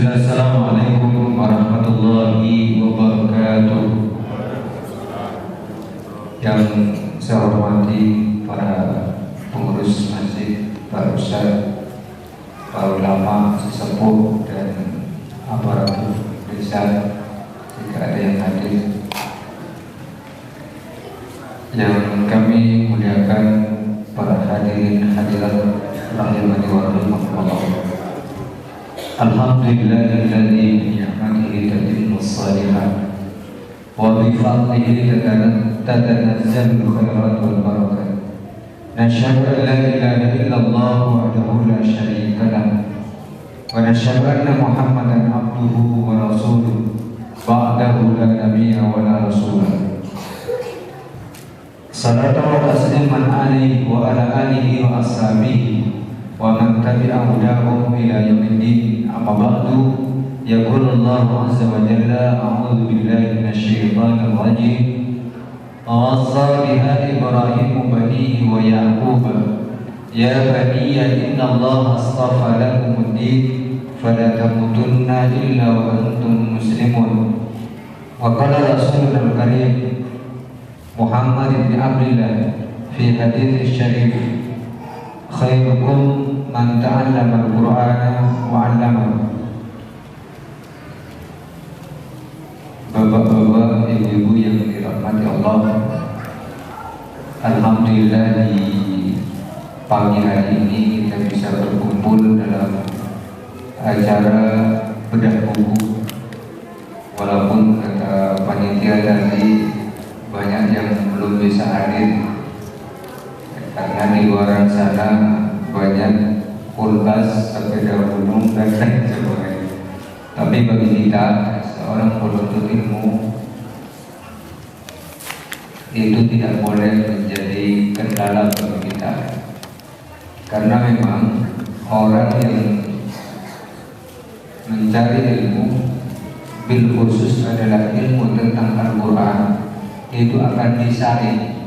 Assalamualaikum warahmatullahi wabarakatuh. Yang saya hormati para pengurus masjid, para ustaz, para ulama, sesepuh dan aparatur desa, jika ada yang hadir. Yang kami muliakan para hadirin hadirat rahimani wa rahimakumullah. Alhamdulillahilladzi bi ni'matihi tatimmu shalihat wa bi fadlihi tatanazzalu khairat wal barakat. Nashhadu an la ilaha illallah wahdahu la syarika lahu wa nashhadu anna Muhammadan abduhu wa rasuluhu ba'dahu la nabiyya wa la rasulah. Salatu wa tasliman alaihi wa ala alihi wa ashabihi wa man tabi'a hudahum ila yaumiddin. Amma ba'du, yaqulu Allahu azza wa jalla, a'udzu billahi minasy syaithanir rajim. Wasa biha Ibrahim banihi wa Ya'qub ya baniya inna Allah astafa lakumud-din fala tamutunna illa wa antum muslimun. Wa qala Rasulul Karim Muhammad bin Abdullah fi hadits syarif, khairukum man ta'allama al-Qur'ana wa 'allamahu. Bapak-bapak, ibu-ibu yang dirahmati Allah, alhamdulillah di pagi hari ini kita bisa berkumpul dalam acara bedah buku. Walaupun kata panitia tadi banyak yang belum bisa hadir karena di luar sana banyak kulkas, sepeda gunung dan lain sebagainya. Tapi bagi kita seorang penuntut ilmu itu tidak boleh menjadi kendala bagi kita, karena memang orang yang mencari ilmu bil khusus adalah ilmu tentang Al-Quran itu akan disaring.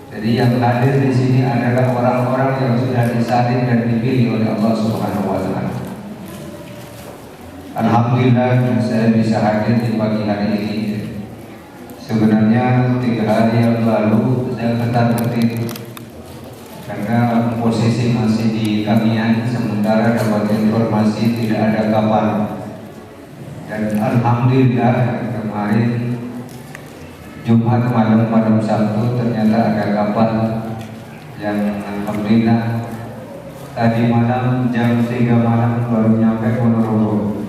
Jadi yang hadir di sini adalah orang-orang yang sudah disaring dan dipilih oleh Allah Subhanahu wa taala. Alhamdulillah saya bisa hadir di pagi hari ini. Sebenarnya 3 hari yang lalu saya ketar-ketir karena posisi masih di Kamian, sementara dapat informasi tidak ada kapal. Dan alhamdulillah kemarin Jumat malam Sabtu ternyata ada kapal yang alhamdulillah tadi malam jam 3 malam baru nyampe Ponorogo.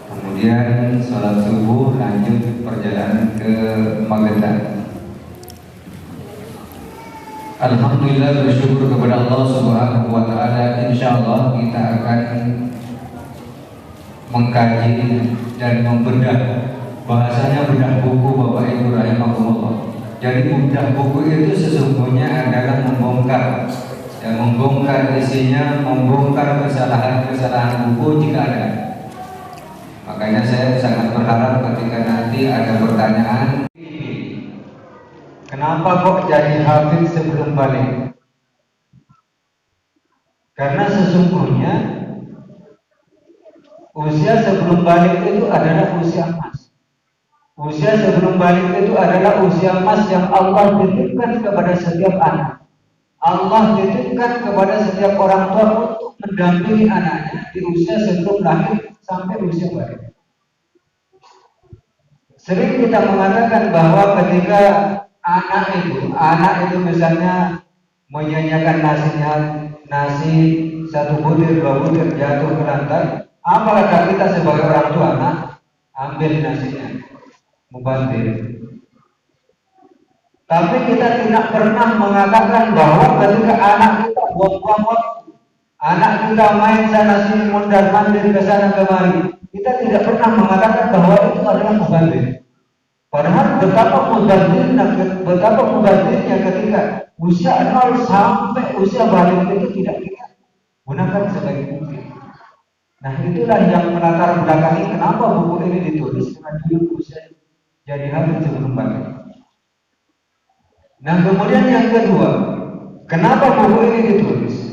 Kemudian sholat subuh lanjut perjalanan ke Magetan. Alhamdulillah, bersyukur kepada Allah Subhanahu wa taala. Insyaallah kita akan mengkaji dan membedah, bahasanya bedah buku Bapak Ibu rahimakumullah. Jadi bedah buku itu sesungguhnya adalah membongkar, dan membongkar isinya, membongkar kesalahan-kesalahan buku jika ada. Makanya saya sangat berharap ketika nanti ada pertanyaan, kenapa kok jadi hafiz sebelum balik? Karena sesungguhnya usia sebelum balik itu adalah usia emas. Usia sebelum balik itu adalah usia emas yang Allah titipkan kepada setiap anak. Allah titipkan kepada setiap orang tua untuk mendampingi anaknya di usia sebelum lahir sampai usia balik. Sering kita mengatakan bahwa ketika anak itu misalnya menyanyikan nasi 1 butir 2 butir jatuh ke lantai, apakah kita sebagai orang tua? Nah, ambil nasinya, mubantir. Tapi kita tidak pernah mengatakan bahwa ketika anak kita buang-buang waktu, anak kita main sana sini mondar-mandir ke sana kemari, kita tidak pernah mengatakan bahwa itu adalah mubantir. Padahal betapa mubantirnya ketika usia 0 sampai usia balik itu tidak kita gunakan sebagai bukti. Nah, itulah yang melatar belakangi kenapa buku ini ditulis dengan judul usia jadi hafiz sebelum balik. Nah, kemudian yang kedua, kenapa buku ini ditulis?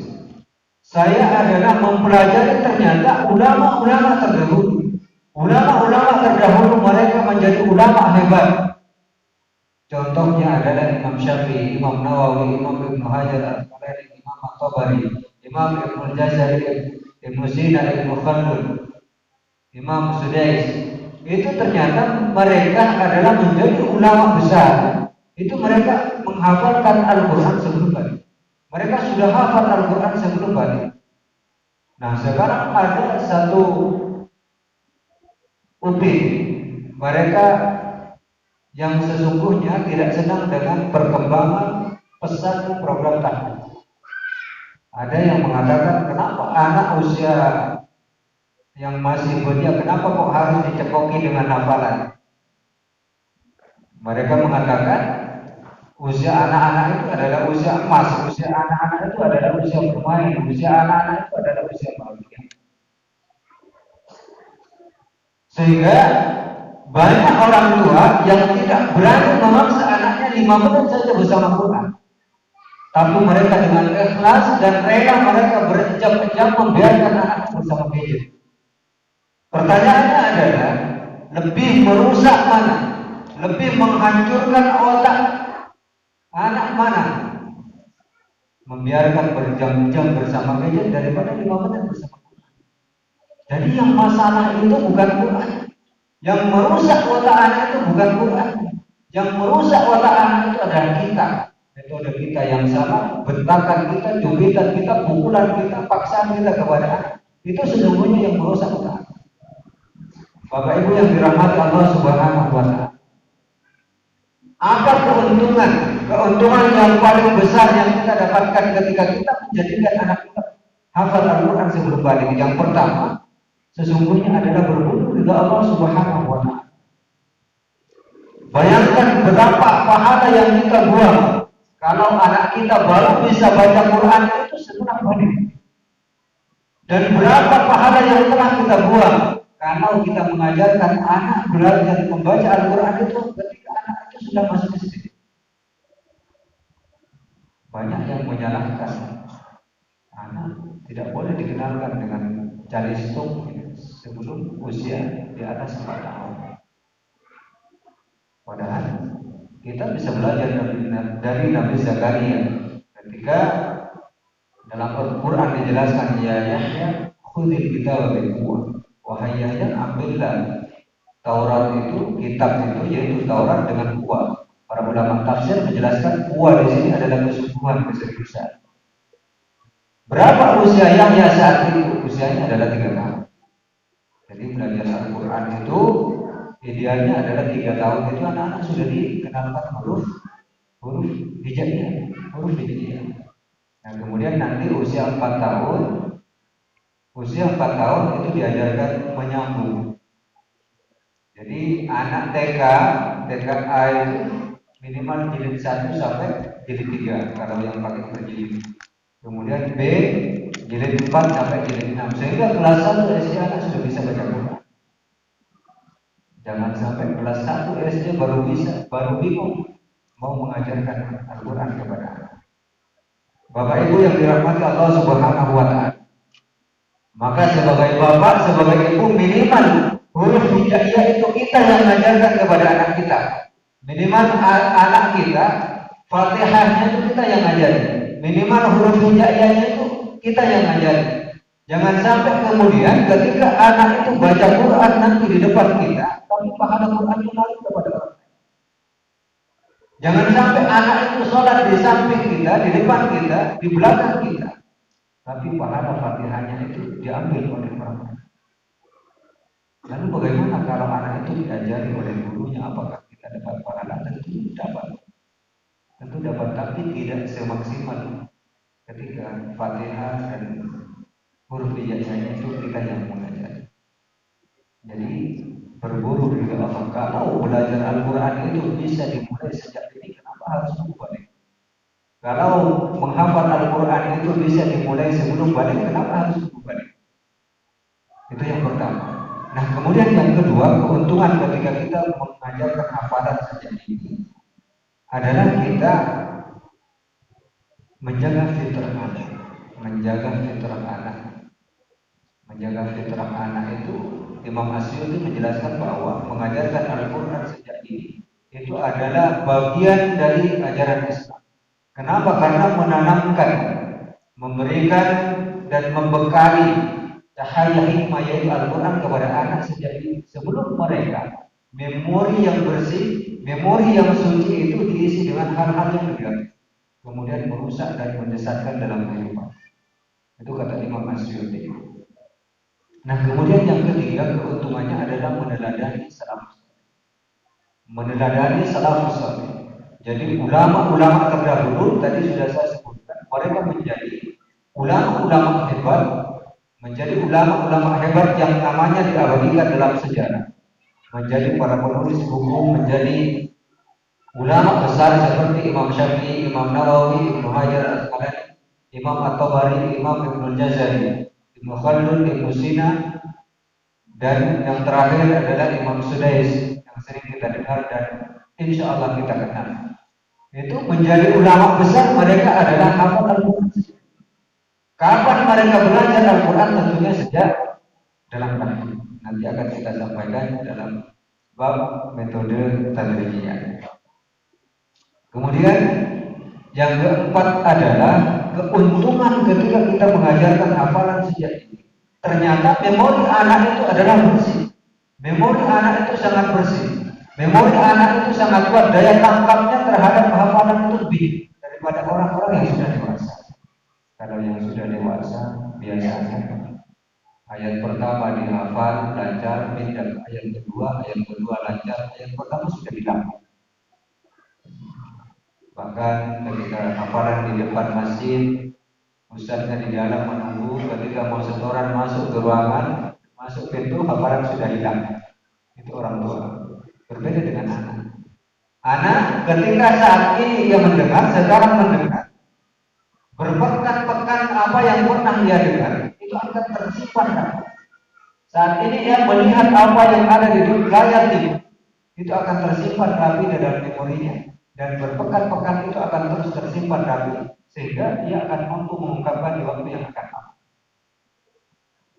Saya adalah mempelajari ternyata ulama-ulama terdahulu. Ulama-ulama terdahulu mereka menjadi ulama hebat. Contohnya adalah Imam Syafi'i, Imam Nawawi, Imam Ibnu Hajar Al-Asqalani, Imam At-Tabari, Imam Ibnu Jazari, Ibnu Sina, Ibnu Khaldun, Imam Sudais. Itu ternyata mereka adalah menjadi ulama besar. Itu mereka menghafalkan Al-Quran sebelum balik. Mereka sudah hafal Al-Quran sebelum balik. Nah, sekarang ada satu upin mereka yang sesungguhnya tidak senang dengan perkembangan pesan program tahfiz. Ada yang mengatakan, kenapa anak usia yang masih belia, kenapa kok harus dicekoki dengan hafalan? Mereka mengatakan usia anak-anak itu adalah usia emas, usia anak-anak itu adalah usia bermain, usia anak-anak itu adalah usia bahagia. Sehingga banyak orang tua yang tidak berani memaksa anaknya 5 menit saja bersama Quran. Tapi mereka dengan ikhlas dan rela mereka berjam-jam membiarkan anaknya bersama gadget. Pertanyaannya adalah, lebih merusak mana? Lebih menghancurkan otak anak mana? Membiarkan berjam-jam bersama gadget daripada 5 menit bersama Quran. Jadi yang masalah itu bukan Quran. Yang merusak otak anak itu bukan Quran. Yang merusak otak anak itu adalah kita. Metode kita yang salah, bentakan kita, jubitan kita, pukulan kita, paksaan kita kepada anak. Itu sesungguhnya yang merusak otak. Bapak Ibu yang dirahmati Allah Subhanahu wa Ta'ala. Apa keuntungan yang paling besar yang kita dapatkan ketika kita menjadikan anak kita hafal Al-Quran sebelum balik? Yang pertama, sesungguhnya adalah berguru ridha Allah Subhanahu wa Ta'ala. Bayangkan berapa pahala yang kita buang kalau anak kita baru bisa baca Quran itu setelah balik. Dan berapa pahala yang telah kita buang kalau kita mengajarkan anak belajar membaca Al-Quran itu ketika anak itu sudah masuk SD. Banyak yang menyalahkan anak tidak boleh dikenalkan dengan calistung sebelum usia di atas 4 tahun. Padahal kita bisa belajar dari Nabi Zakaria ketika dalam Al-Quran dijelaskan, ya Yahya khudil kitab biquwwah, wahai Yahya ambillah Taurat itu, kitab itu yaitu Taurat dengan kuat. Para ulama tafsir menjelaskan kuat di sini adalah kesungguhan, keseriusan. Berapa usia Yahya saat itu? Usianya adalah 3 tahun. Jadi belajar Al-Quran itu idealnya adalah 3 tahun itu anak-anak sudah dikenalkan huruf hijaiyah, huruf hijaiyah. Nah, kemudian nanti usia 4 tahun itu diajarkan menyambung. Jadi anak TKA itu minimal jilid 1 sampai jilid 3 kalau yang pakai berjilid. Kemudian B jilid 4 sampai jilid 6. Sehingga kelas 1 SD anak sudah bisa baca Quran. Jangan sampai kelas 1 SD baru bingung mau mengajarkan Al-Quran kepada anak. Bapak Ibu yang dirahmati Allah Subhanahu wa Ta'ala. Maka sebagai bapak, sebagai ibu, minimal huruf hijaiyah itu kita yang mengajarkan kepada anak kita. Minimal anak kita Fatihahnya itu kita yang ngajarin. Minimal huruf hijaiyahnya itu kita yang ngajarin. Jangan sampai kemudian ketika anak itu baca Quran nanti di depan kita, tapi pahala Quran mengalir kepada orang lain. Jangan sampai anak itu sholat di samping kita, di depan kita, di belakang kita, tapi pahala Fatihahnya itu diambil oleh orang lain. Lalu bagaimana kalau anak itu diajari oleh gurunya? Apakah kita dapat pahala? Tentu dapat. Tentu dapat, tapi tidak semaksimal ketika Fatihah dan huruf hijaiyahnya itu kita yang mengajar. Jadi berburu dengan Allah. Kalau belajar Al-Quran itu bisa dimulai sejak ini, kenapa harus tunggu balik? Kalau menghafal Al-Quran itu bisa dimulai sebelum balik, kenapa harus tunggu balik? Itu yang pertama. Nah, kemudian yang kedua, keuntungan ketika kita mengajarkan hafalan sejak ini adalah kita menjaga fitrah anak, menjaga fitrah anak. Menjaga fitrah anak itu Imam Asy'ari menjelaskan bahwa mengajarkan Al-Quran sejak ini itu adalah bagian dari ajaran Islam. Kenapa? Karena menanamkan, memberikan dan membekali cahaya hikmah yaitu Al-Quran kepada anak sejak ini. Sebelum mereka memori yang bersih, memori yang suci itu diisi dengan hal-hal yang negatif, kemudian merusak dan menyesatkan dalam kehidupan. Itu kata Imam Asy'ari. Nah, kemudian yang ketiga keuntungannya adalah meneladani salafus. Meneladani salafus saleh. Jadi ulama-ulama terdahulu tadi sudah saya sebutkan, mereka menjadi ulama-ulama hebat, menjadi ulama-ulama hebat yang namanya diabadikan dalam sejarah. Menjadi para penulis buku, menjadi ulama besar seperti Imam Syafi'i, Imam Nawawi, Ibnu Hajar Al-Asqalani, Imam At-Tabari, Imam Ibnu Jazari, Ibnu Khaldun, Ibnu Sina, dan yang terakhir adalah Imam Sudais yang sering kita dengar dan insya Allah kita kenal. Itu menjadi ulama besar, mereka adalah hafal Al-Quran. Kapan mereka belajar Al-Quran? Tentunya sejak dalam tahfiz. Nanti akan kita sampaikan dalam bab metode tadrijiyah. Kemudian yang keempat adalah keuntungan ketika kita mengajarkan hafalan sejak ini. Ternyata memori anak itu adalah bersih. Memori anak itu sangat bersih. Memori anak itu sangat kuat. Daya tangkapnya terhadap hafalan itu lebih daripada orang-orang yang sudah dewasa. Kalau yang sudah dewasa biasanya ayat pertama dihafal lancar, pindah ke ayat kedua lancar, ayat pertama sudah hilang. Bahkan ketika hafalan di depan masjid, ustaznya di dalam menunggu, ketika mau setoran masuk ke ruangan, masuk pintu, hafalan sudah hilang. Itu orang tua. Berbeda dengan anak. Anak ketika saat ini ia mendengar, sekarang mendengar, berpekan-pekan apa yang pernah ia dengar, itu akan tersimpan. Saat ini ia melihat apa yang ada di layar TV, itu akan tersimpan rapi dalam memorinya. Dan berpekan-pekan itu akan terus tersimpan rapi, sehingga ia akan mampu mengungkapkan di waktu yang akan datang.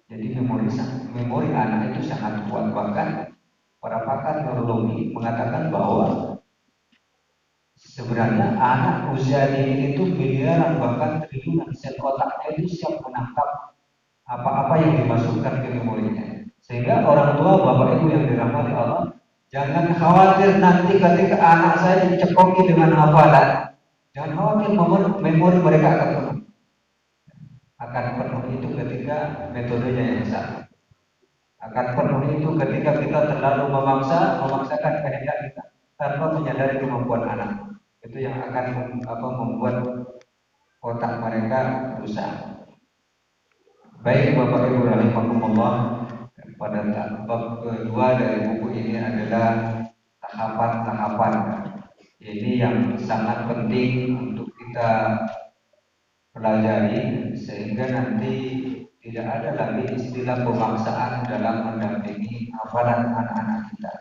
Jadi memori anak itu sangat kuat. Bahkan para pakar neurologi mengatakan bahwa sebenarnya anak usia dini itu miliaran bahkan triliunan sel otaknya itu siap menangkap apa-apa yang dimasukkan ke memorinya. Sehingga orang tua, bapak ibu yang dirahmati Allah, jangan khawatir nanti ketika anak saya dicekoki dengan hafalan. Jangan khawatir, memori mereka akan penuh. Akan penuh itu ketika metodenya yang sama. Akan penuh itu ketika kita terlalu memaksakan kehendak kita tanpa menyadari kemampuan anak. Itu yang akan membuat otak mereka rusak. Baik Bapak Ibu rahimakumullah, pada bab kedua dari buku ini adalah tahapan-tahapan. Ini yang sangat penting untuk kita pelajari sehingga nanti tidak ada lagi istilah pemaksaan dalam mendampingi hafalan anak-anak kita.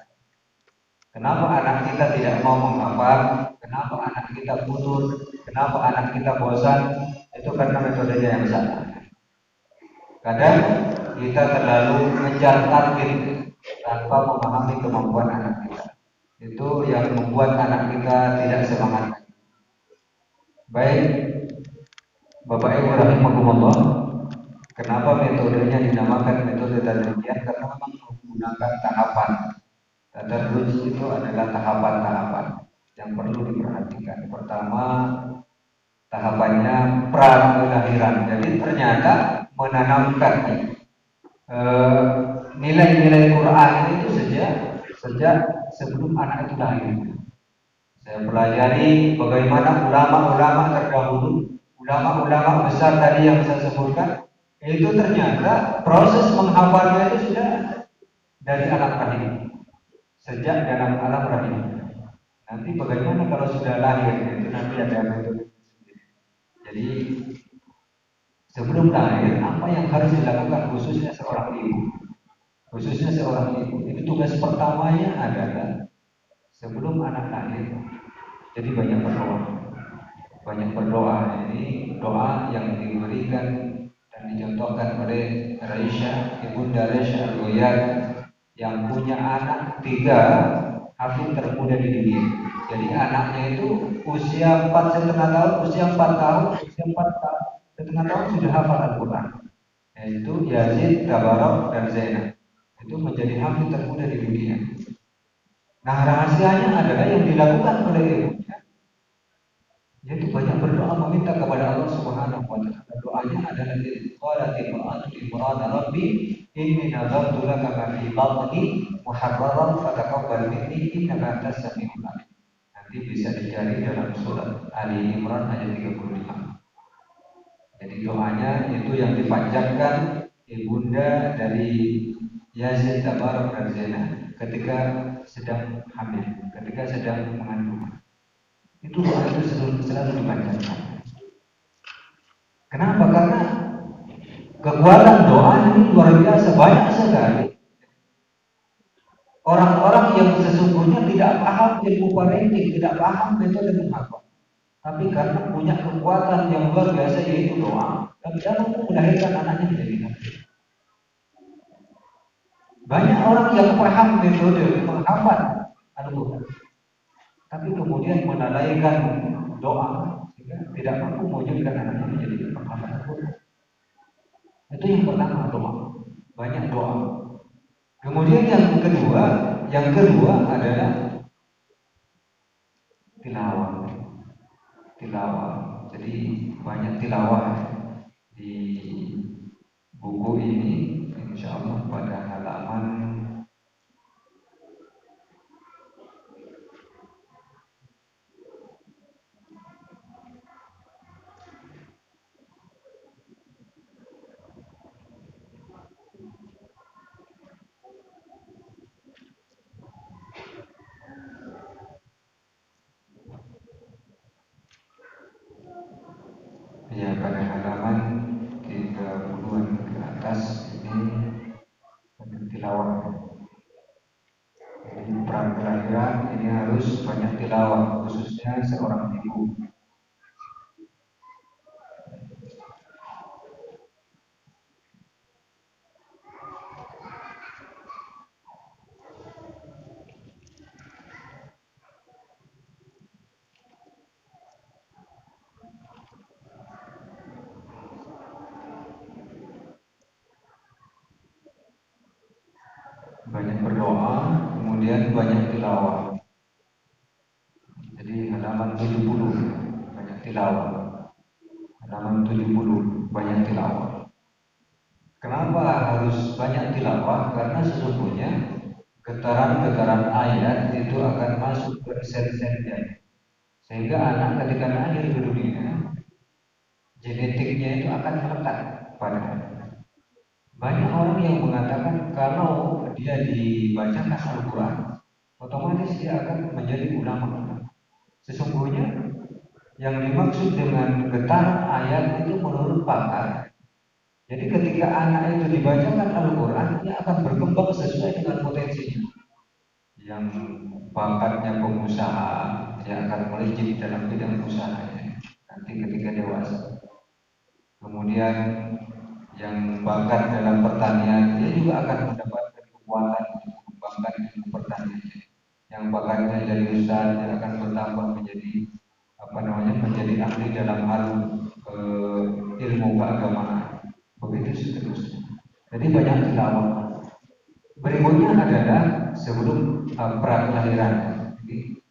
Kenapa anak kita tidak mau menghafal? Kenapa anak kita mundur? Kenapa anak kita bosan? Itu karena metodenya yang salah. Kadang kita terlalu mengejar target tanpa memahami kemampuan anak kita. Itu yang membuat anak kita tidak semangat. Baik, Bapak Ibu rahimakumullah, kenapa metodenya dinamakan metode tadrijiyah? Karena memang menggunakan tahapan. Tadarruj itu adalah tahapan-tahapan yang perlu diperhatikan. Pertama, tahapannya pra-kelahiran. Jadi ternyata menanamkan nilai-nilai Quran itu sejak sebelum anak itu lahir. Saya pelajari bagaimana ulama-ulama terdahulu, ulama-ulama besar tadi yang saya sebutkan, itu ternyata proses menghafalnya itu sudah dari anak rahim, sejak dalam alam rahim. Nanti bagaimana kalau sudah lahir, itu nanti ada metode sendiri. Jadi sebelum lahir, apa yang harus dilakukan khususnya seorang ibu? Khususnya seorang ibu, ini tugas pertamanya adalah sebelum anak lahir. Jadi banyak berdoa. banyak berdoa. Ini doa yang diberikan dan dicontohkan oleh Ibunda Raisya Al-Ghoyad yang punya anak 3 hafid termuda di dunia. Jadi anaknya itu usia 4,5 tahun, usia 4 tahun, usia 4,5 tahun sudah hafal Al-Quran. Yaitu Yazid, Tabarok, dan Zainab. Itu menjadi hafid termuda di dunia. Nah, rahasianya adalah yang dilakukan oleh ibunya, yaitu banyak berdoa meminta kepada Allah Subhanahu wa taala. Doanya adalah qalat imra'atu Imran rabbi inni nadartu laka ma fi batni muharraran fataqabbal minni innaka antas samiul alim. Nanti bisa dicari dalam surat Ali Imran ayat 35. Jadi doanya itu yang dipanjatkan ibunda dari Yazid, Tabarok, dan Zainab ketika sedang hamil, ketika sedang mengandung. Itu doa itu selalu dipanjatkan. Kenapa? Karena kekuatan doa ini luar biasa, banyak sekali orang-orang yang sesungguhnya tidak paham ilmu parenting, tidak paham metode menghafal. Tapi karena punya kekuatan yang luar biasa yaitu doa, dan dia mampu melahirkan anaknya menjadi nabi. Banyak orang yang paham metode menghafal Al-Quran, tapi kemudian melalaikan doa sehingga tidak mampu mewujudkan anaknya menjadi penghafal Al-Quran. Itu yang pertama, doa. Banyak doa. Kemudian yang kedua adalah tilawah. Tilawah. Jadi banyak tilawah di buku ini, insya Allah pada halaman ya pada halaman 30-an ke atas ini banyak tilawah. Jadi pra-kelahiran ini harus banyak tilawah, khususnya seorang ibu. Banyak berdoa, kemudian banyak tilawah. Jadi halaman 70 banyak tilawah. Halaman 70 banyak tilawah. Kenapa harus banyak tilawah? Karena sesungguhnya getaran-getaran ayat itu akan masuk ke sel-selnya. Sehingga anak ketika lahir ke dunia, genetiknya itu akan melekat pada. Banyak orang yang mengatakan kalau dia dibacakan Al-Quran, otomatis dia akan menjadi ulama. Sesungguhnya yang dimaksud dengan getaran ayat itu menurut pakar. Jadi ketika anak itu dibacakan Al-Quran, dia akan berkembang sesuai dengan potensinya. Yang bakatnya pengusaha, dia akan melejit dalam bidang usahanya nanti ketika dewasa. Kemudian yang bakat dalam pertanian, dia juga akan mendapatkan kekuatan untuk mengembangkan ilmu pertanian. Yang bakatnya jadi ustaz, dia akan bertambah menjadi menjadi ahli dalam hal ilmu keagamaan. Begitu seterusnya. Jadi banyak tilawah. Berikutnya adalah sebelum pra-kelahiran. Jadi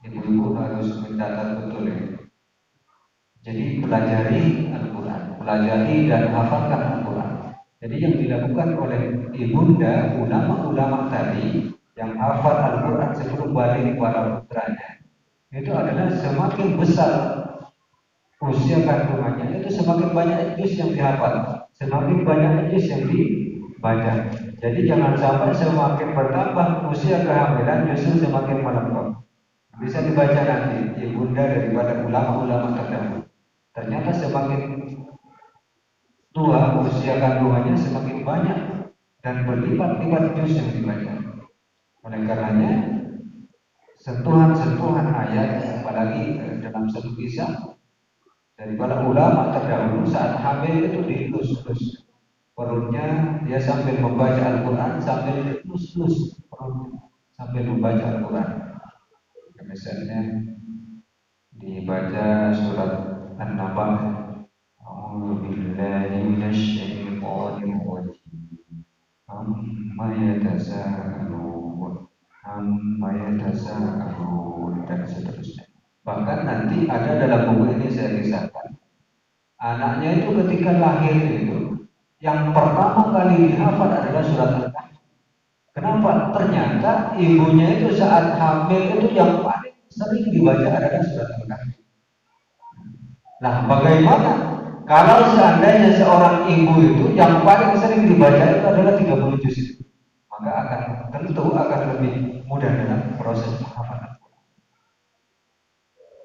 ibu-ibu harus mencatat betul ya. Jadi pelajari Al-Quran, pelajari dan hafalkan Al-Quran. Jadi yang dilakukan oleh ibunda ulama-ulama tadi yang hafal Al-Quran sebelum balik para putranya, itu adalah semakin besar usia kandungannya, itu semakin banyak juz yang dihafal, semakin banyak juz yang dibaca. Jadi jangan sampai semakin bertambah usia kehamilan justru semakin melengkap. Bisa dibaca nanti ibunda daripada ulama-ulama terdahulu. Ternyata semakin tua usia kandungannya semakin banyak dan berlipat-lipat juz yang dibaca. Oleh karenanya sentuhan-sentuhan ayat, apalagi dalam satu kisah Dari para ulama terdahulu saat hamil itu dielus-elus perutnya, dia sambil membaca Al-Quran sambil dielus-elus perutnya sambil membaca Al-Quran. Misalnya dibaca surat An-Naba, A'udzubillahi minasyaitonir rajim. Amma yatasaalun, amma yatasaalun, dan seterusnya. Bahkan nanti ada dalam buku ini saya kisahkan, anaknya itu ketika lahir itu yang pertama kali dihafal adalah surat Al-Kahfi. Kenapa? Ternyata ibunya itu saat hamil itu yang paling sering dibaca adalah surat Al-Kahfi. Nah, bagaimana kalau seandainya seorang ibu itu yang paling sering dibaca itu adalah 30 juz, maka tentu akan lebih mudah dalam proses penghafalan.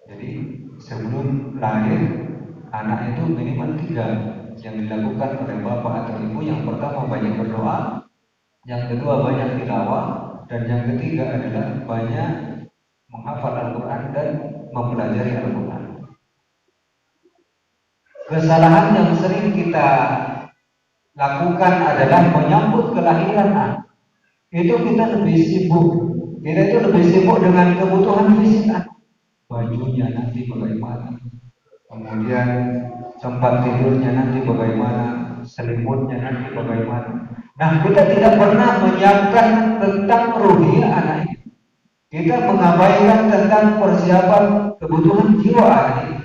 Jadi sebelum lahir anak itu minimal 3 yang dilakukan oleh bapak atau ibu. Yang pertama banyak berdoa, yang kedua banyak tilawah, dan yang ketiga adalah banyak menghafal Al-Quran dan mempelajari Al-Quran. Kesalahan yang sering kita lakukan adalah menyambut kelahiran anak. Itu kita lebih sibuk. Kita itu lebih sibuk dengan kebutuhan fisik anak. Bajunya nanti bagaimana, kemudian tempat tidurnya nanti bagaimana, selimutnya nanti bagaimana. Nah, kita tidak pernah menyiapkan tentang ruhiyah anak ini. Kita mengabaikan tentang persiapan kebutuhan jiwa anak ini,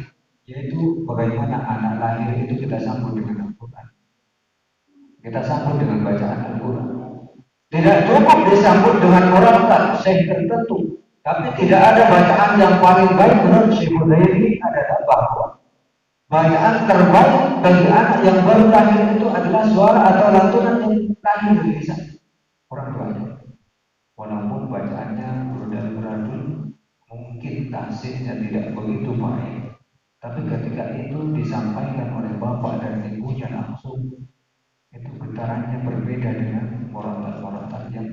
yaitu bagaimana anak lahir itu kita sambut dengan Al-Quran. Kita sambut dengan bacaan Al-Quran. Tidak cukup disambut dengan orang syekh tertentu, tapi tidak ada bacaan yang paling baik menurut Syekh Hudairi adalah bahwa bacaan terbaik bagi anak yang baru lahir itu adalah suara atau lantunan yang lahir dari lisan orang tuanya. Walaupun bacaannya berudal-beradul, mungkin tasihnya tidak begitu baik, tapi ketika itu disampaikan oleh bapak dan ibunya langsung, itu getarannya berbeda dengan moral-moral yang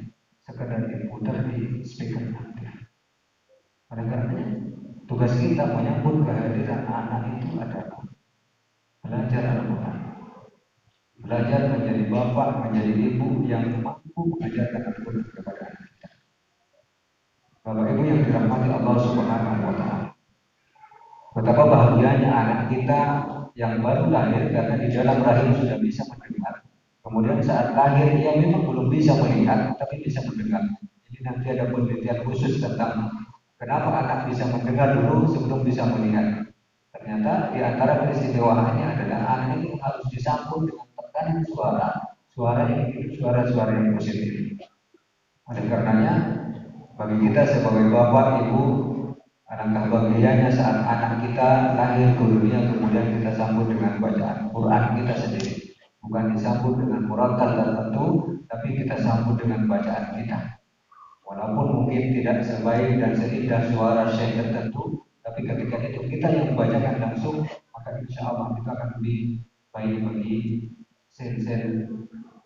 sekedar diputar di speaker nanti. Oleh karenanya tugas kita menyambut kehadiran anak itu adalah belajar Al-Quran, belajar menjadi bapak, menjadi ibu yang mampu mengajarkan Al-Quran kepada anak kita. Bapak Ibu yang dirahmati Allah Subhanahu wa Ta'ala, betapa bahagianya anak kita yang baru lahir karena di dalam rahim sudah bisa mendengar. Kemudian saat lahir ia memang belum bisa melihat, tapi bisa mendengar. Jadi nanti ada penelitian khusus tentang kenapa anak bisa mendengar dulu sebelum bisa melihat. Ternyata di antara keistimewaannya adalah anak itu harus disambut dengan tekanan suara yang positif. Oleh karenanya, bagi kita sebagai bapak, ibu, alangkah bahagianya saat anak kita lahir ke dunia kemudian kita sambut dengan bacaan Quran kita sendiri. Bukan disambut dengan murattal tertentu, tapi kita sambut dengan bacaan kita. Walaupun mungkin tidak sebaik dan seindah suara syekh tertentu, tapi ketika itu kita yang membacakan langsung, maka insya Allah kita akan lebih baik bagi sel-sel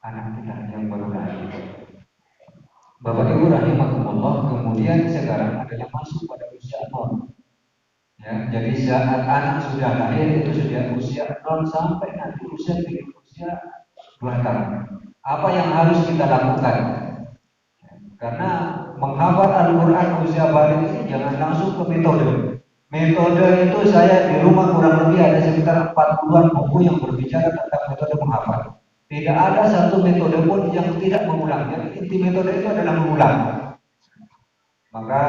anak kita yang baru lahir. Bapak Ibu rahimakumullah, kemudian sekarang adalah masuk pada usia 0. Ya, jadi saat anak sudah lahir itu sudah usia 0 sampai nanti usia 2 tahun. Apa yang harus kita lakukan? Karena menghafal Al-Quran usia balik ini jangan langsung ke metode. Metode itu saya di rumah kurang lebih ada sekitar 40-an buku yang berbicara tentang metode menghafal. Tidak ada satu metode pun yang tidak mengulang. Jadi inti metode itu adalah mengulang. Maka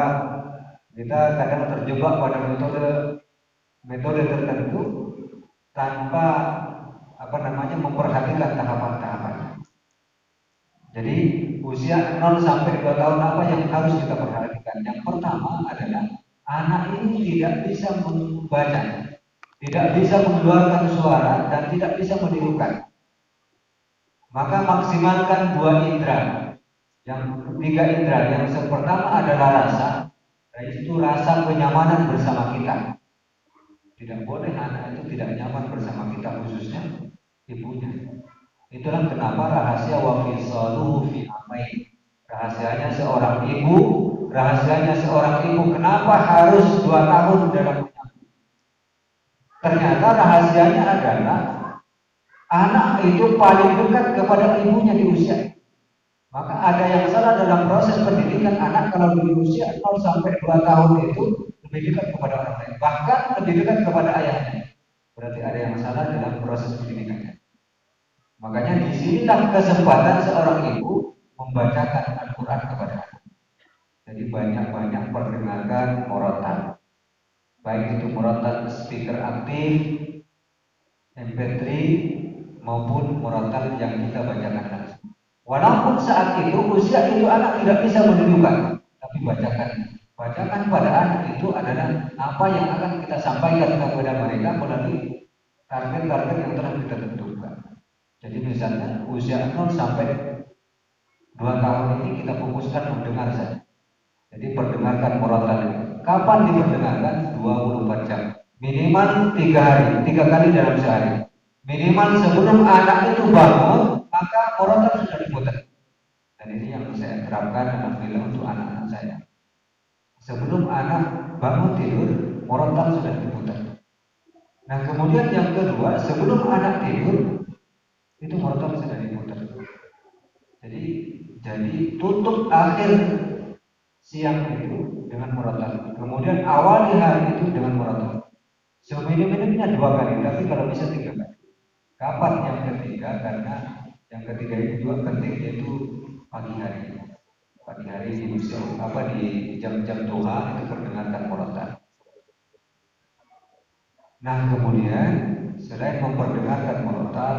kita kadang terjebak pada metode tertentu tanpa memperhatikan tahapan-tahapan. Jadi usia 0 sampai 2 tahun apa yang harus kita perhatikan? Yang pertama adalah anak ini tidak bisa membaca, tidak bisa mengeluarkan suara dan tidak bisa menirukan. Maka maksimalkan 2 indera, yang 3 indera. Yang pertama adalah rasa, yaitu rasa kenyamanan bersama kita. Tidak boleh anak itu tidak nyaman bersama kita, khususnya ibunya. Itulah kenapa rahasia wa fisaluhu fi amain. Rahasianya seorang ibu kenapa harus 2 tahun dalam menyambut. Ternyata rahasianya adalah anak itu paling dekat kepada ibunya di usia. Maka ada yang salah dalam proses pendidikan anak kalau di usia 0 sampai 2 tahun itu lebih dekat kepada orang lain, bahkan lebih dekat kepada ayahnya. Berarti ada yang salah dalam proses pendidikannya. Makanya disinilah kesempatan seorang ibu membacakan Al-Quran kepada anak. Jadi banyak-banyak perdengarkan murotal, baik itu murotal speaker aktif, MP3 maupun murotal yang kita bacakan langsung. Walaupun saat itu usia itu anak tidak bisa menunjukkan, tapi bacakan pada anak itu adalah apa yang akan kita sampaikan kepada mereka melalui target-target yang telah kita tentukan. Jadi misalnya usia 0 sampai 2 tahun ini kita fokuskan mendengar saja. Jadi perdengarkan murotal ini. Kapan diperdengarkan? 24 jam. Minimal 3 hari, 3 kali dalam sehari. Minimal sebelum anak itu bangun, maka murotal sudah diputar. Dan ini yang saya terapkan alhamdulillah untuk anak-anak saya. Sebelum anak bangun tidur, murotal sudah diputar. Nah kemudian yang kedua, sebelum anak tidur, itu murotal sudah diputar. Jadi tutup akhir siang itu dengan murotal. Kemudian awali hari itu dengan murotal. Seminim-minimnya 2 kali, tapi kalau bisa 3 kali. Kapan yang ketiga? Karena yang ketiga itu juga penting, yaitu pagi hari. Pagi hari di musim di jam-jam duha itu perdengarkan murotal. Nah kemudian selain memperdengarkan murotal,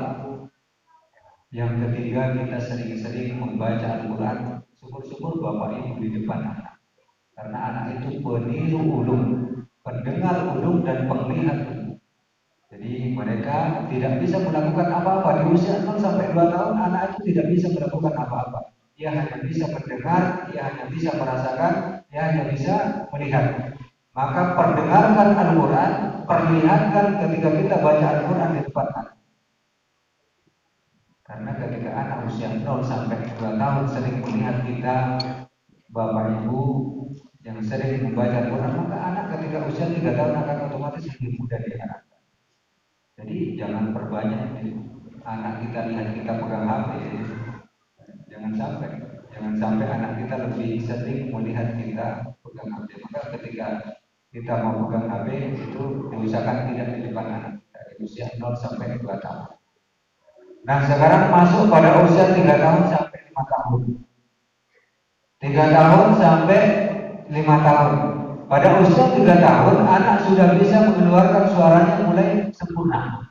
yang ketiga kita sering-sering membaca Al-Quran. Syukur-syukur bapak ibu di depan anak, karena anak itu peniru ulum, pendengar ulum dan penglihat ulum. Jadi mereka tidak bisa melakukan apa-apa di usia 0 sampai 2 tahun. Anak itu tidak bisa melakukan apa-apa. Dia hanya bisa mendengar, dia hanya bisa merasakan, dia hanya bisa melihat. Maka perdengarkan Al-Quran, perlihatkan ketika kita baca Al-Quran di depan anak. Karena ketika anak usia 0 sampai 2 tahun sering melihat kita, bapak ibu yang sering membaca Al-Quran, maka anak ketika usia 3 tahun akan otomatis lebih mudah diarahkan. Jadi jangan perbanyak anak kita lihat kita pegang HP. Jangan sampai anak kita lebih sering melihat kita pegang HP. Maka ketika kita mau pegang HP itu diusahakan tidak di depan anak kita di usia 0 sampai 2 tahun. Nah sekarang masuk pada usia 3 tahun sampai 5 tahun. 3 tahun sampai 5 tahun. Pada usia 3 tahun anak sudah bisa mengeluarkan suaranya mulai sempurna.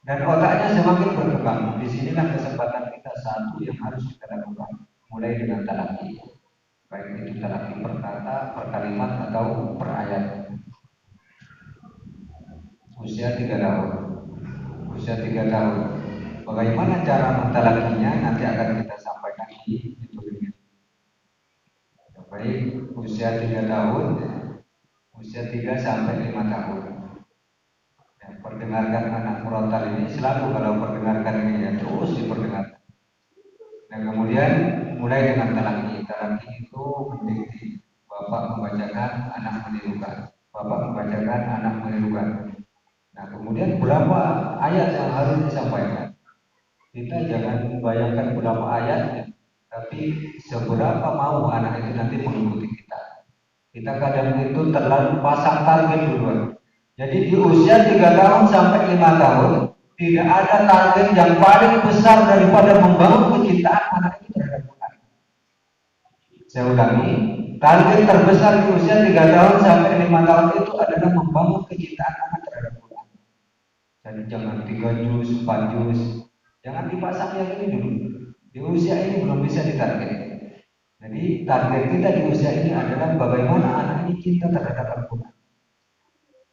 Dan otaknya semakin berkembang. Di sinilah kesempatan kita satu yang harus kita lakukan. Mulai dengan talaki. Baik itu talaki per kata, per kalimat atau per ayat. Usia 3 tahun. Usia 3 tahun. Bagaimana cara mentalakinya nanti akan kita sampaikan di tutorial. Baik, usia 3 tahun, usia 3 sampai 5 tahun. Ya, perdengarkan anak murotal ini selalu kalau perdengarkan ini ya terus diperdengarkan. Dan kemudian mulai dengan talaki. Talaki itu mendikti. Bapak membacakan, anak menirukan. Bapak membacakan, anak menirukan. Nah kemudian berapa ayat yang harus disampaikan? Kita jangan membayangkan berapa ayatnya, tapi seberapa mau anak itu nanti mengikuti kita. Kita kadang itu terlalu pasang target duluan. Jadi di usia 3 tahun sampai 5 tahun tidak ada target yang paling besar daripada membangun kecintaan anak itu terhadap Quran. Saya ulangi, target terbesar di usia 3 tahun sampai 5 tahun itu adalah membangun kecintaan anak terhadap Quran. Jadi jangan 3 juz, 4 juz. Jangan dipasang yang ini dulu. Di usia ini belum bisa ditarget. Jadi target kita di usia ini adalah bagaimana anak ini cinta terhadap Al-Quran.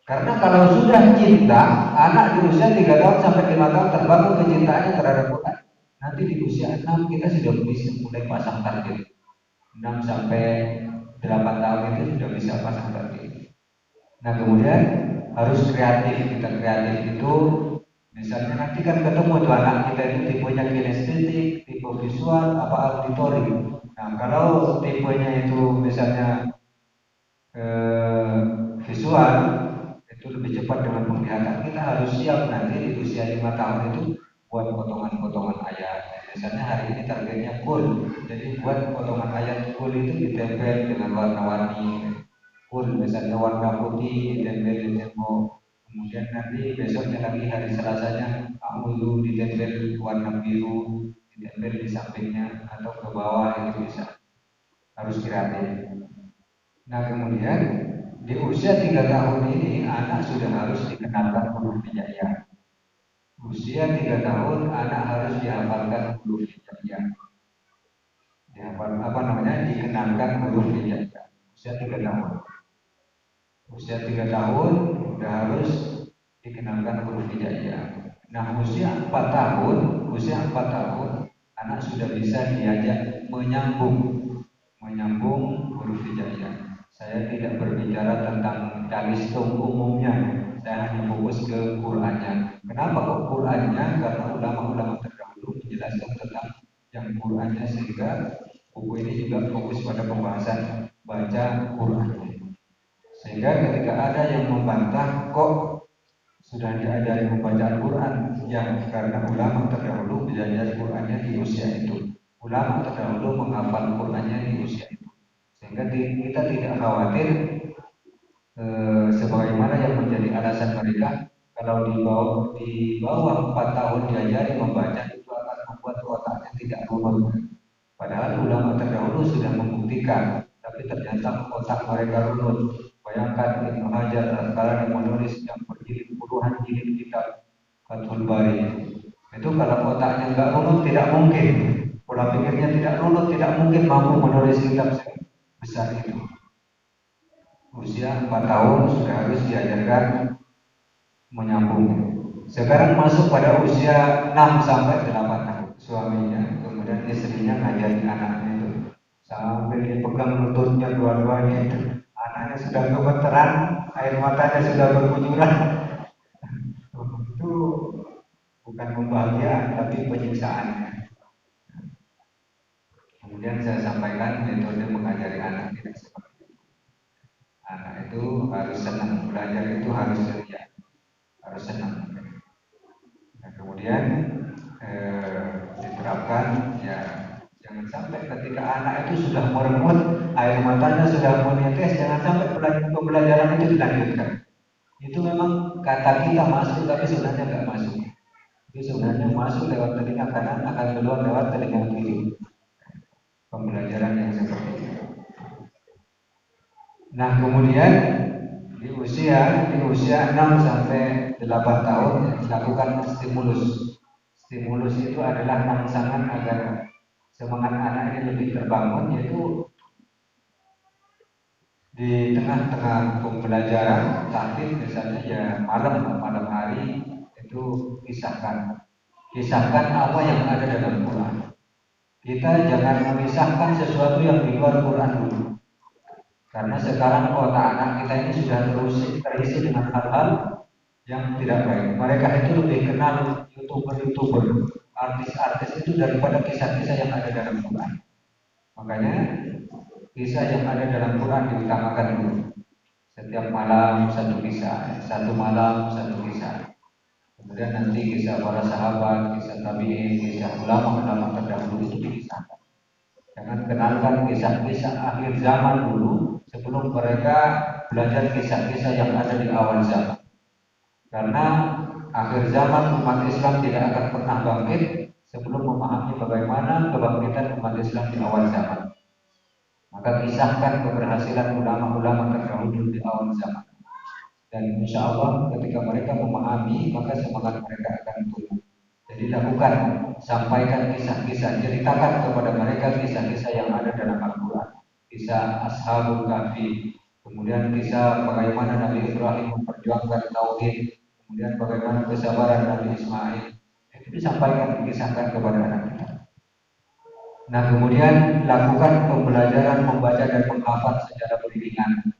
Karena kalau sudah cinta, anak di usia 3 tahun sampai 5 tahun terbangun kecintaannya terhadap Quran. Nanti di usia 6 kita sudah bisa mulai pasang target. 6 sampai 8 tahun itu sudah bisa pasang target. Nah kemudian harus kreatif. Kita kreatif itu misalnya nanti kan ketemu tuh anak kita itu tipenya kinestetik, tipe visual, apa auditori. Nah kalau tipenya itu misalnya visual, itu itu lebih cepat dengan penglihatan. Kita harus siap nanti di usia 5 tahun itu buat potongan-potongan ayat. Misalnya hari ini targetnya full, jadi buat potongan ayat full itu ditempel dengan warna-warni. Full misalnya warna putih ditempel di tembok. Kemudian nanti besoknya lagi hari Selasanya dulu ditempel warna biru, ditempel di sampingnya atau ke bawah itu bisa. Harus kreatif. Nah kemudian di usia 3 tahun ini anak sudah harus dikenalkan huruf hijaiyah. Usia 3 tahun anak harus dihafalkan huruf hijaiyah. Dihafal apa namanya? Dikenalkan huruf hijaiyah. Usia 3 tahun. Usia 3 tahun sudah harus dikenalkan huruf hijaiyah. Nah usia 4 tahun, anak sudah bisa diajak menyambung huruf hijaiyah. Saya tidak berbicara tentang kalistung umumnya, saya hanya fokus ke Qur'annya. Kenapa kok Qur'annya? Karena ulama-ulama terdahulu menjelaskan tentang yang Qur'annya, sehingga buku ini juga fokus pada pembahasan baca Qur'an. Sehingga ketika ada yang membantah kok sudah diajari membaca Al-Quran, ya karena ulama terdahulu belajar Qur'annya di usia itu. Ulama terdahulu menghafal Qur'annya di usia itu. Sehingga kita tidak khawatir sebagaimana yang menjadi alasan mereka kalau di bawah 4 tahun diajari membaca itu akan membuat otaknya tidak runut. Padahal ulama terdahulu sudah membuktikan, tapi ternyata otak mereka runut. Bayangkan Ibnu Hajar Al-Asqalani menulis yang berjilid puluhan jilid kitab Fathul Bari. Itu kalau otaknya nggak runut tidak mungkin. Pola pikirnya tidak runut, tidak mungkin mampu menulis kitab besar itu. Usia 4 tahun sudah harus diajarkan menyambung. Sekarang masuk pada usia 6 sampai 8 tahun suaminya, kemudian istrinya ngajari anaknya itu sambil dipegang lututnya dua-duanya itu. Anaknya sudah gemeteran, air matanya sudah berkucuran. Itu bukan membahagiakan tapi penyiksaan. Kemudian saya sampaikan metode mengajari anak tidak seperti itu. Anak itu harus senang, belajar itu harus ceria, harus senang. Nah, kemudian diterapkan, ya jangan sampai ketika anak itu sudah merenggut, air matanya sudah menetes, jangan sampai pembelajaran itu dilanjutkan. Itu memang kata kita masuk, tapi sebenarnya nggak masuk. Itu sebenarnya masuk lewat telinga kanan, akan keluar lewat telinga kiri. Pembelajaran yang seperti itu. Nah kemudian di usia 6 sampai 8 tahun dilakukan stimulus. Stimulus itu adalah rangsangan agar semangat anak ini lebih terbangun, yaitu di tengah-tengah pembelajaran taklim misalnya ya malam hari itu kisahkan apa yang ada dalam Quran. Kita jangan memisahkan sesuatu yang di luar Quran dulu. Karena sekarang otak anak kita ini sudah terisi dengan hal-hal yang tidak baik. Mereka itu lebih kenal YouTuber, artis-artis itu daripada kisah-kisah yang ada dalam Quran. Makanya kisah yang ada dalam Quran diutamakan dulu. Setiap malam satu kisah, satu malam satu kisah. Kemudian nanti kisah para sahabat, kisah tabi'in, kisah ulama-ulama terdahulu itu dikisahkan. Jangan kenalkan kisah-kisah akhir zaman dulu sebelum mereka belajar kisah-kisah yang ada di awal zaman. Karena akhir zaman umat Islam tidak akan pernah bangkit sebelum memahami bagaimana kebangkitan umat Islam di awal zaman. Maka kisahkan keberhasilan ulama-ulama terdahulu di awal zaman. Dan insya Allah ketika mereka memahami, maka semangat mereka akan tumbuh. Jadi lakukan, sampaikan kisah-kisah, ceritakan kepada mereka kisah-kisah yang ada dalam Al-Quran. Kisah Ashabul Kahfi, kemudian kisah bagaimana Nabi Ibrahim memperjuangkan tauhid, kemudian bagaimana kesabaran Nabi Ismail. Itu disampaikan, dikisahkan kepada anak kita. Nah kemudian lakukan pembelajaran membaca dan menghafal secara beriringan.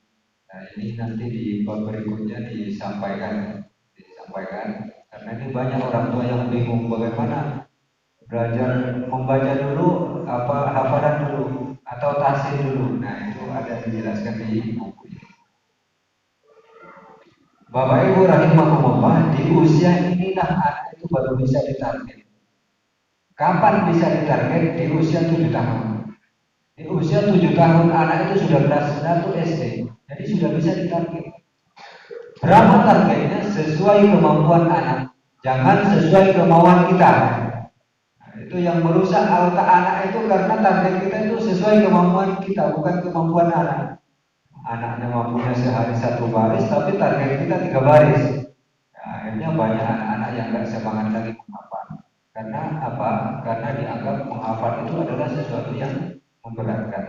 Nah ini nanti di bab berikutnya disampaikan karena ini banyak orang tua yang bingung bagaimana belajar membaca dulu apa hafalan dulu atau tahsin dulu. Nah itu ada dijelaskan di buku ini. Bapak Ibu rahimakumullah, di usia inilah anak itu baru bisa ditarget. Kapan bisa ditarget? Di usia 7 tahun. Di usia 7 tahun anak itu sudah kelas 1 SD, jadi sudah bisa ditarget. Berapa targetnya? Sesuai kemampuan anak, jangan sesuai kemauan kita. Nah, itu yang merusak otak anak itu karena target kita itu sesuai kemampuan kita, bukan kemampuan anak. Anaknya mampunya sehari 1 baris, tapi target kita 3 baris. Nah, akhirnya banyak anak-anak yang nggak semangat lagi menghafal. Karena apa? Karena dianggap menghafal itu adalah sesuatu yang memberatkan.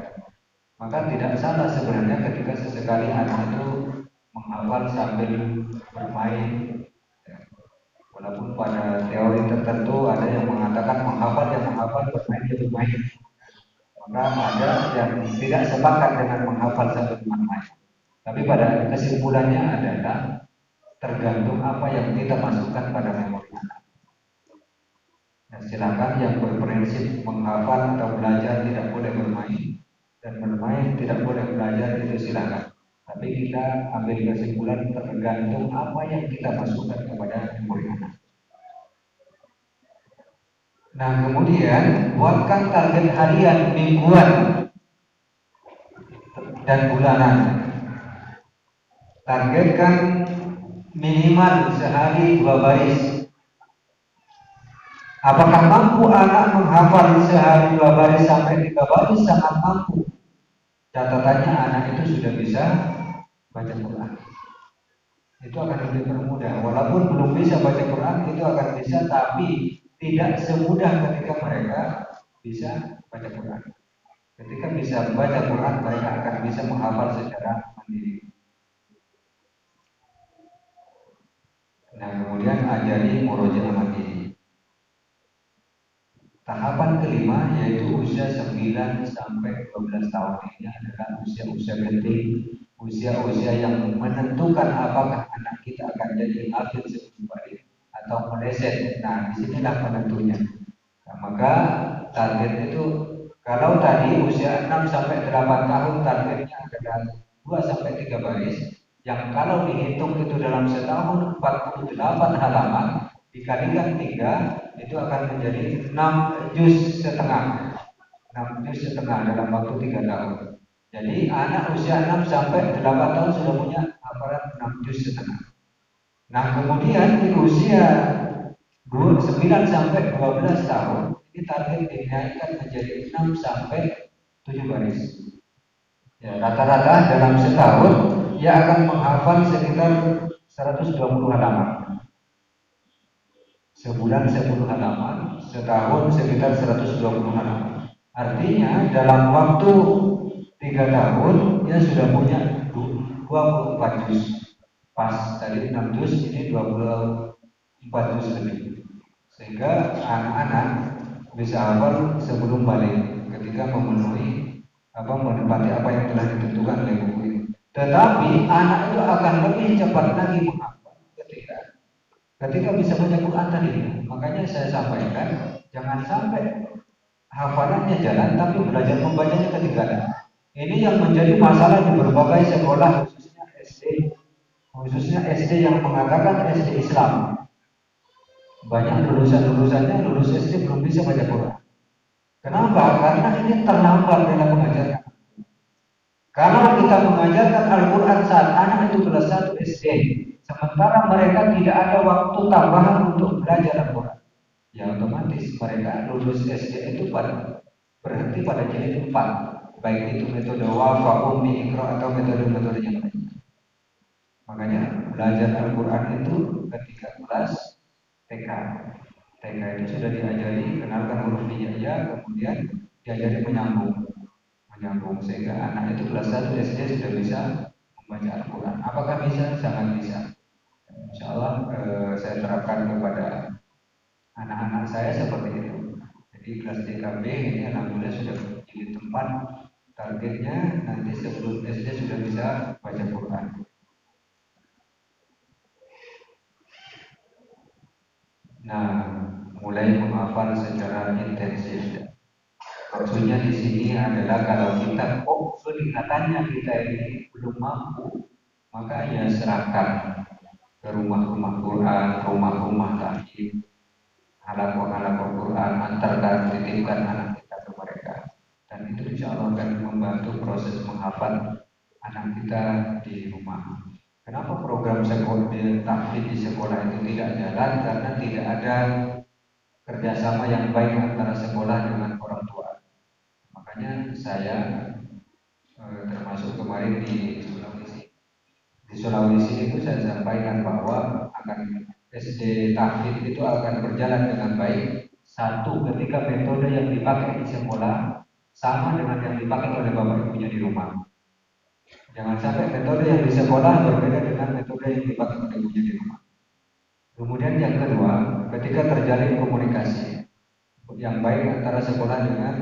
Maka tidak salah sebenarnya ketika sesekali anak itu menghafal sambil bermain. Ya, walaupun pada teori tertentu ada yang mengatakan menghafal bermain ya bermain. Maka ada yang tidak sepakat dengan menghafal sambil bermain. Tapi pada kesimpulannya adalah tergantung apa yang kita masukkan pada memori anak. Nah, silakan yang berprinsip menghafal atau belajar tidak boleh bermain dan bermain tidak boleh belajar itu silakan. Tapi kita ambil kesimpulan tergantung apa yang kita masukkan kepada memori anak. Nah, kemudian buatkan target harian, mingguan, dan bulanan. Targetkan minimal sehari 2 baris. Apakah mampu anak menghafal sehari 2 baris sampai 3 baris? Sangat mampu. Catatannya anak itu sudah bisa baca Quran. Itu akan lebih bermudah. Walaupun belum bisa baca Quran, itu akan bisa, tapi tidak semudah ketika mereka bisa baca Quran. Ketika bisa baca Quran, mereka akan bisa menghafal secara mandiri. Nah, kemudian ajari murojaah mandiri. Tahapan kelima yaitu usia 9 sampai 12 tahun ini adalah usia-usia penting, usia-usia yang menentukan apakah anak kita akan jadi hafid sebelum balik atau meleset. Nah, disinilah penentunya. Nah, maka target itu kalau tadi usia 6 sampai 8 tahun targetnya adalah 2 sampai 3 baris, yang kalau dihitung itu dalam setahun 48 halaman dikalikan 3 itu akan menjadi 6 juz setengah. 6 juz setengah dalam waktu 3 tahun. Jadi anak usia 6 sampai 8 tahun sudah punya hafalan 6 juz setengah. Nah, kemudian di usia 9 sampai 12 tahun ini target dinaikkan menjadi 6 sampai 7 baris. Ya, rata-rata dalam setahun ia akan menghafal sekitar 120 halaman. Sebulan 10 halaman, setahun sekitar 120 halaman. Artinya dalam waktu 3 tahun dia sudah punya 24 juz. Pas tadi 6 juz, ini 24 juz lebih. Sehingga anak-anak bisa hafal sebelum balik ketika memenuhi menepati apa yang telah ditentukan oleh buku ini. Tetapi anak itu akan lebih cepat lagi menghafal ketika bisa baca Quran tadi. Makanya saya sampaikan jangan sampai hafalannya jalan tapi belajar membacanya ketinggalan. Ini yang menjadi masalah di berbagai sekolah khususnya SD yang mengatakan SD Islam. Banyak lulusan-lulusannya lulus SD belum bisa baca Quran. Kenapa? Karena ini terlambat dalam mengajarkan. Kalau kita mengajarkan Al-Quran saat anak itu kelas 1 SD, sementara mereka tidak ada waktu tambahan untuk belajar Al-Quran, ya otomatis mereka lulus SD itu berhenti pada jilid 4, baik itu metode wafa, ummi, ikro atau metode-metode yang lain. Makanya belajar Al-Quran itu ketika kelas TK. TK itu sudah diajari kenalkan huruf hijaiyah, kemudian diajari menyambung sehingga anak itu kelas 1 SD sudah bisa membaca Al-Quran. Apakah bisa? Sangat bisa. Insya Allah saya terapkan kepada anak-anak saya seperti itu. Jadi kelas TKB ini alhamdulillah sudah jadi tempat targetnya nanti sebelum SD sudah bisa baca Quran. Nah, mulai menghafal secara intensif. Maksudnya di sini adalah kalau kita kelihatannya kita ini belum mampu, maka ya serahkan. ke rumah-rumah Quran, rumah-rumah taklim, halaqah-halaqah Quran, antarkan titipkan anak kita ke mereka. Dan itu insya Allah akan membantu proses menghafal anak kita di rumah. Kenapa program sekolah tahfidz di sekolah itu tidak jalan? Karena tidak ada kerjasama yang baik antara sekolah dengan orang tua. Makanya saya termasuk kemarin di Sulawesi. Di Sulawesi itu saya sampaikan bahwa akan SD tahfidz itu akan berjalan dengan baik. Satu, ketika metode yang dipakai di sekolah sama dengan yang dipakai oleh bapak ibunya di rumah. Jangan sampai metode yang di sekolah berbeda dengan metode yang dipakai oleh ibunya di rumah. Kemudian yang kedua, ketika terjalin komunikasi yang baik antara sekolah dengan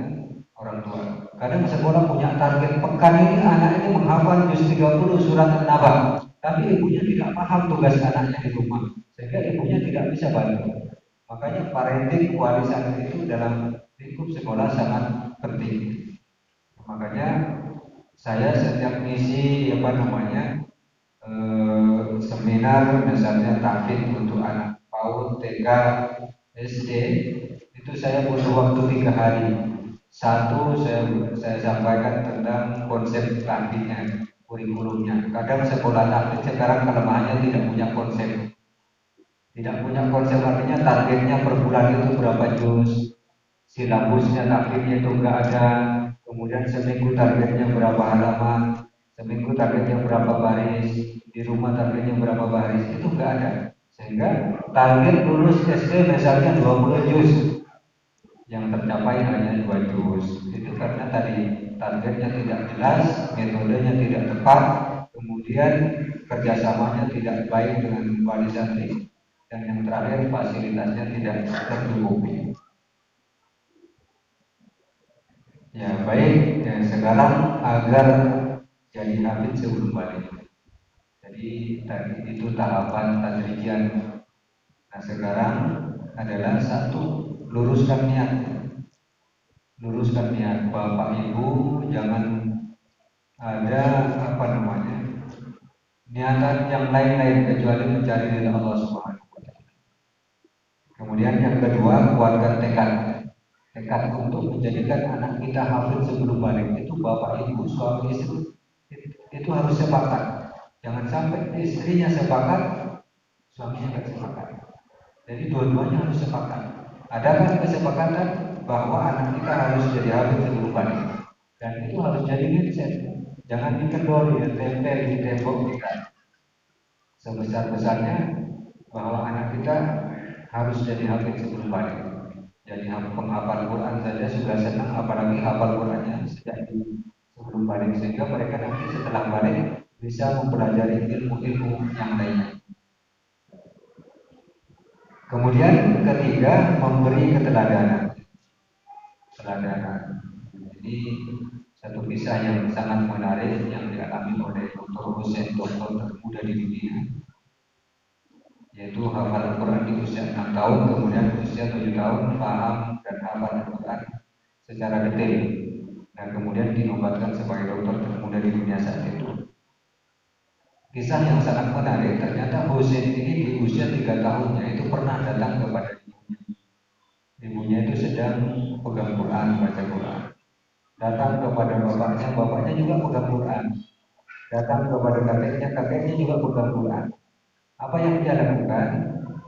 orang tua. Kadang sekolah punya target pekan ini anak ini menghafal juz 30 surat An-Naba, tapi ibunya tidak paham tugas anaknya di rumah, sehingga ibunya tidak bisa bantu. Makanya parenting kualitas itu dalam lingkup sekolah sangat penting. Makanya saya setiap ngisi seminar misalnya tahfidz untuk anak PAUD, TK, SD, itu saya butuh waktu 3 hari. Satu, saya sampaikan tentang konsep tahfidznya, kurikulumnya. Kadang sekolah tahfidz sekarang kelemahannya tidak punya konsep. Tidak punya konsep artinya targetnya per bulan itu berapa juz, silabusnya tahfidznya itu enggak ada. Kemudian seminggu targetnya berapa halaman, seminggu targetnya berapa baris, di rumah targetnya berapa baris, itu enggak ada. Sehingga target lulus SD misalnya 20 juz, yang tercapai hanya 2 juz. Itu karena tadi targetnya tidak jelas, metodenya tidak tepat, kemudian kerjasamanya tidak baik dengan wali santri, dan yang terakhir fasilitasnya tidak tercukupi. Ya baik, dan sekarang agar jadi hafidz sebelum balik. Jadi tadi itu tahapan tadrijian. Nah sekarang adalah satu, luruskan niat. Luruskan niat Bapak Ibu, jangan ada niatan yang lain-lain kecuali mencari ridha Allah Subhanahu wa taala. Kemudian yang kedua, kuatkan tekad. Tekad untuk menjadikan anak kita hafid sebelum balik. Itu bapak ibu, suami istri itu harus sepakat. Jangan sampai istrinya sepakat, suaminya tidak sepakat. Jadi dua-duanya harus sepakat. Adakah kesepakatan bahwa anak kita harus jadi hafid sebelum balik? Dan itu harus jadi mindset. Jangan dikendori, tempel di tembok kita. Sebesar-besarnya bahwa anak kita harus jadi hafid sebelum balik. Jadi penghafal Quran saja sudah senang, apalagi hafal Qurannya sejak sebelum balik, sehingga mereka nanti setelah balik bisa mempelajari ilmu-ilmu yang lainnya. Kemudian ketiga, memberi keteladanan. Ini satu kisah yang sangat menarik yang dialami oleh Dr. Hussein, dokter termuda di dunia, yaitu hafal Al-Quran di usia 6 tahun, kemudian usia 7 tahun paham dan hafal Al-Quran secara detail, dan kemudian dinobatkan sebagai dokter termuda di dunia saat itu. Kisah yang sangat menarik, ternyata Hussein ini di usia 3 tahunnya itu pernah datang kepada ibunya. Ibunya itu sedang pegang Quran, baca Quran. Datang kepada bapaknya, bapaknya juga pegang Quran. Datang kepada kakeknya, kakeknya juga pegang Quran. Apa yang dia lakukan?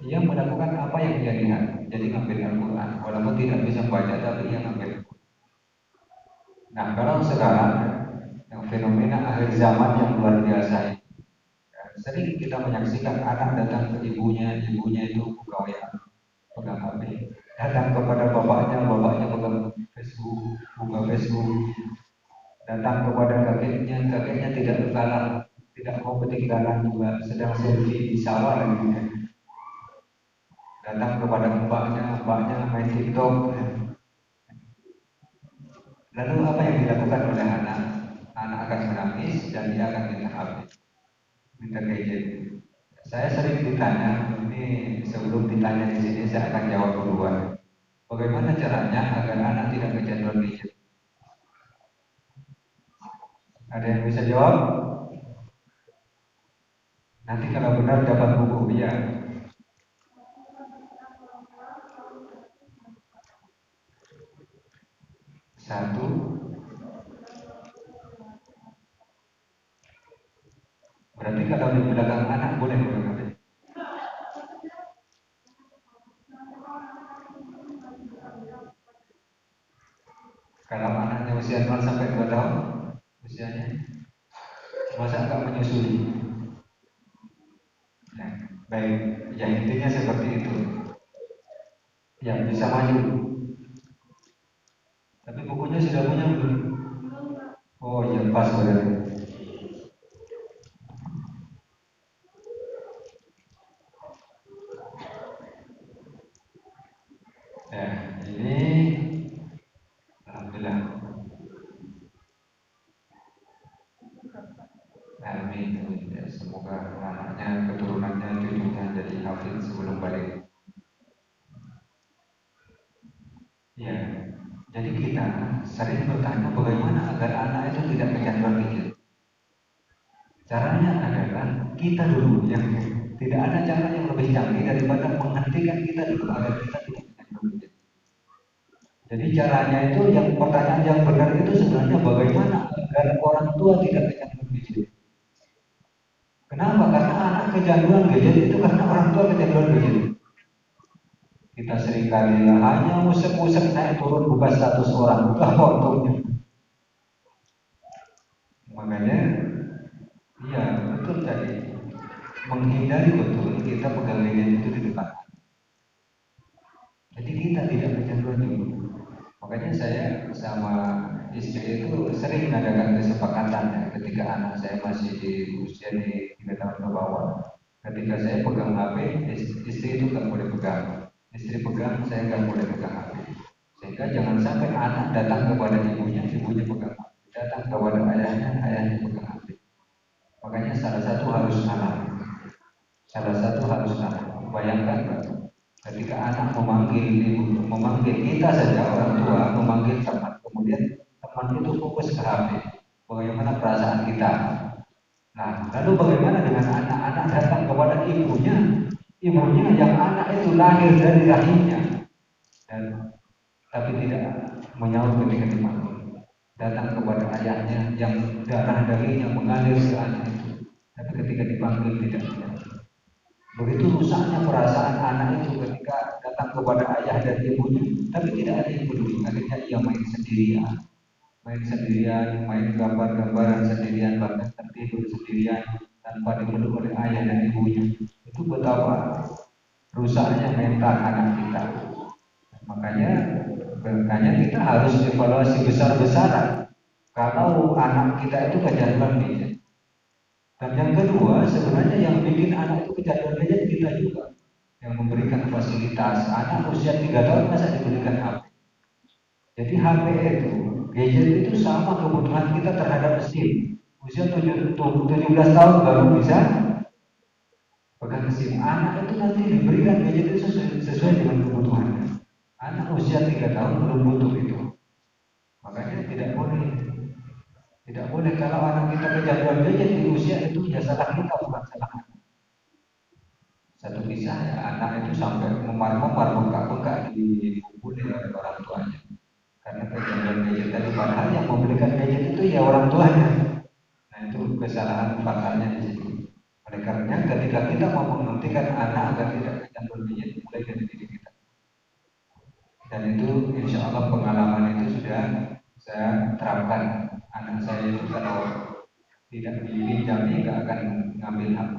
Ia melakukan apa yang dia lihat. Jadi ngambil Al-Quran. Walaupun tidak bisa baca, tapi ia ngambil. Nah, kalau sekarang yang fenomena akhir zaman yang luar biasa, sering kita menyaksikan anak datang ke ibunya itu buka WA, pegang HP. Datang kepada bapaknya, bapaknya pegang Facebook, buka Facebook. Datang kepada kakeknya, kakeknya tidak kalah, tidak mau ketinggalan juga, sedang selfie di sawah lagi. Datang kepada mbaknya main TikTok. Lalu apa yang dilakukan oleh anak? Anak akan menangis dan dia akan minta HP, minta gadget. Saya sering ditanya, ini sebelum ditanya di sini saya akan jawab duluan. Bagaimana caranya agar anak tidak kecanduan gadget? Ada yang bisa jawab? Nanti kalau benar dapat buku, ya. Satu, berarti kalau di belakang anak boleh boleh. Kalau anaknya usia 0 sampai 2 tahun, usianya masa nggak menyusui? Ya, baik, ya intinya seperti itu. Ya bisa maju. Tapi bukunya sudah punya belum? Oh iya pas berarti. Ya ini alhamdulillah. Amin, amin. Ya, semoga anaknya, keturunannya, cucunya jadi hafid sebelum balik. Ya, jadi kita sering bertanya bagaimana agar anak itu tidak kecanduan gadget. Caranya adalah kita dulu yang tidak ada cara yang lebih canggih daripada menghentikan kita dulu agar kita tidak kecanduan gadget. Jadi caranya itu yang pertanyaan yang benar itu sebenarnya bagaimana agar orang tua tidak kecanduan gadget. Kenapa? Karena anak kecanduan gadget itu karena orang tua kecanduan gadget. Kita seringkali hanya usap-usap naik turun buka status orang, itu apa untungnya? Makanya, iya betul tadi, menghindari betul kita pegang gadget itu di depan. Jadi kita tidak kecanduan dulu. Makanya saya sama istri itu sering mengadakan kesepakatan ya, ketika anak saya masih di usia di 3 tahun ke bawah. Ketika saya pegang HP, istri itu nggak boleh pegang. Istri pegang, saya nggak boleh pegang HP. Sehingga jangan sampai anak datang kepada ibunya, ibunya pegang HP. Datang kepada ayahnya, ayahnya pegang HP. Makanya salah satu harus anak. Salah satu harus anak. Bayangkan Pak, ketika anak memanggil ibu, memanggil kita saja orang tua, memanggil teman, kemudian teman itu fokus ke HP. Bagaimana perasaan kita? Nah, lalu bagaimana dengan anak-anak datang kepada ibunya? Ibunya yang anak itu lahir dari rahimnya dan tapi tidak menyaut ketika dipanggil. Datang kepada ayahnya yang darah dagingnya mengalir ke anak itu, tapi ketika dipanggil tidak. Begitu rusaknya perasaan anak itu ketika datang kepada ayah dan ibunya, tapi tidak ada yang peduli. Akhirnya ia main sendirian, main gambar-gambaran sendirian, bahkan tertidur sendirian tanpa dipeluk oleh ayah dan ibunya. Itu betapa rusaknya mental anak kita. Makanya, kita harus evaluasi besar-besaran kalau anak kita itu kecanduan gadget. Dan yang kedua, sebenarnya yang bikin anak itu kecanduan gadget kita juga yang memberikan fasilitas. Anak usia 3 tahun masa diberikan HP. Jadi HP itu, gadget itu sama kebutuhan kita terhadap SIM. Usia 17 tahun baru bisa pegang SIM. Anak itu nanti diberikan gadget itu sesuai dengan kebutuhannya. Anak usia 3 tahun belum butuh itu. Makanya tidak boleh kalau anak kita kecanduan gadget di usia itu ya salah kita bukan salah anak. Satu kisah ya, anak itu sampai memar-memar bengkak-bengkak di pukul oleh orang tuanya karena kecanduan gadget tadi, padahal yang memberikan gadget itu ya orang tuanya. Nah itu kesalahan fatalnya di situ. Oleh karenanya ketika kita mau menghentikan anak agar tidak kecanduan gadget, mulai dari diri kita. Dan itu insya Allah pengalaman itu sudah saya terapkan. Anak saya itu kalau tidak dipinjami nggak akan ngambil HP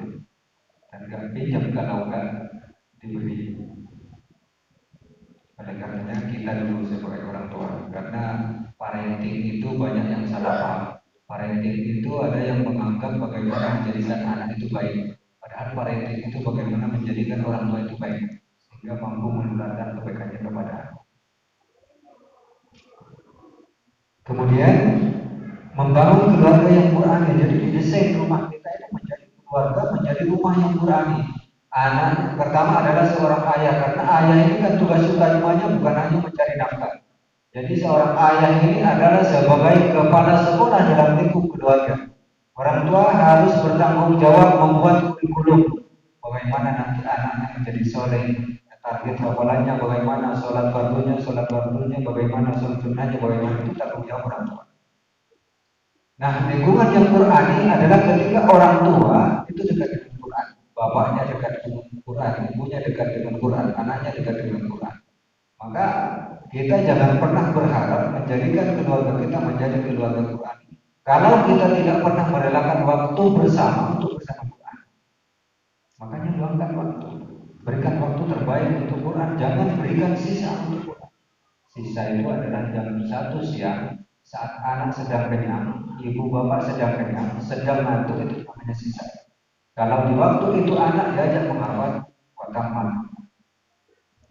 dan nggak pinjam kalau nggak diberi. Oleh karenanya kita dulu sebagai orang tua, karena parenting itu banyak yang salah paham. Parenting itu ada yang menganggap bagaimana menjadikan anak itu baik, padahal parenting itu bagaimana menjadikan orang tua itu baik sehingga mampu menularkan kebaikannya kepada anak. Kemudian membangun keluarga yang Qurani. Jadi didesain rumah kita itu menjadi keluarga, menjadi rumah yang Qurani. Anak pertama adalah seorang ayah, karena ayah ini kan tugas utamanya bukan hanya mencari nafkah. Jadi seorang ayah ini adalah sebagai kepala sekolah dalam lingkup keluarga. Orang tua harus bertanggung jawab membuat kurikulum bagaimana nanti anaknya menjadi soleh, target hafalannya bagaimana, sholat fardunya bagaimana, sholat sunnahnya bagaimana, itu tanggung jawab orang tua. Nah, lingkungan yang Qurani adalah ketika orang tua itu dekat dengan Quran, bapaknya dekat dengan Quran, ibunya dekat dengan Quran, anaknya dekat dengan Quran. Maka kita jangan pernah berharap menjadikan keluarga kita menjadi keluarga Quran. Kalau kita tidak pernah merelakan waktu bersama untuk bersama Quran, makanya luangkan waktu. Berikan waktu terbaik untuk Quran, jangan berikan sisa untuk Quran. Sisa itu adalah jam 1 siang saat anak sedang kenyang, ibu bapak sedang kenyang, sedang ngantuk, itu namanya sisa. Kalau di waktu itu anak diajak menghafal, watamal.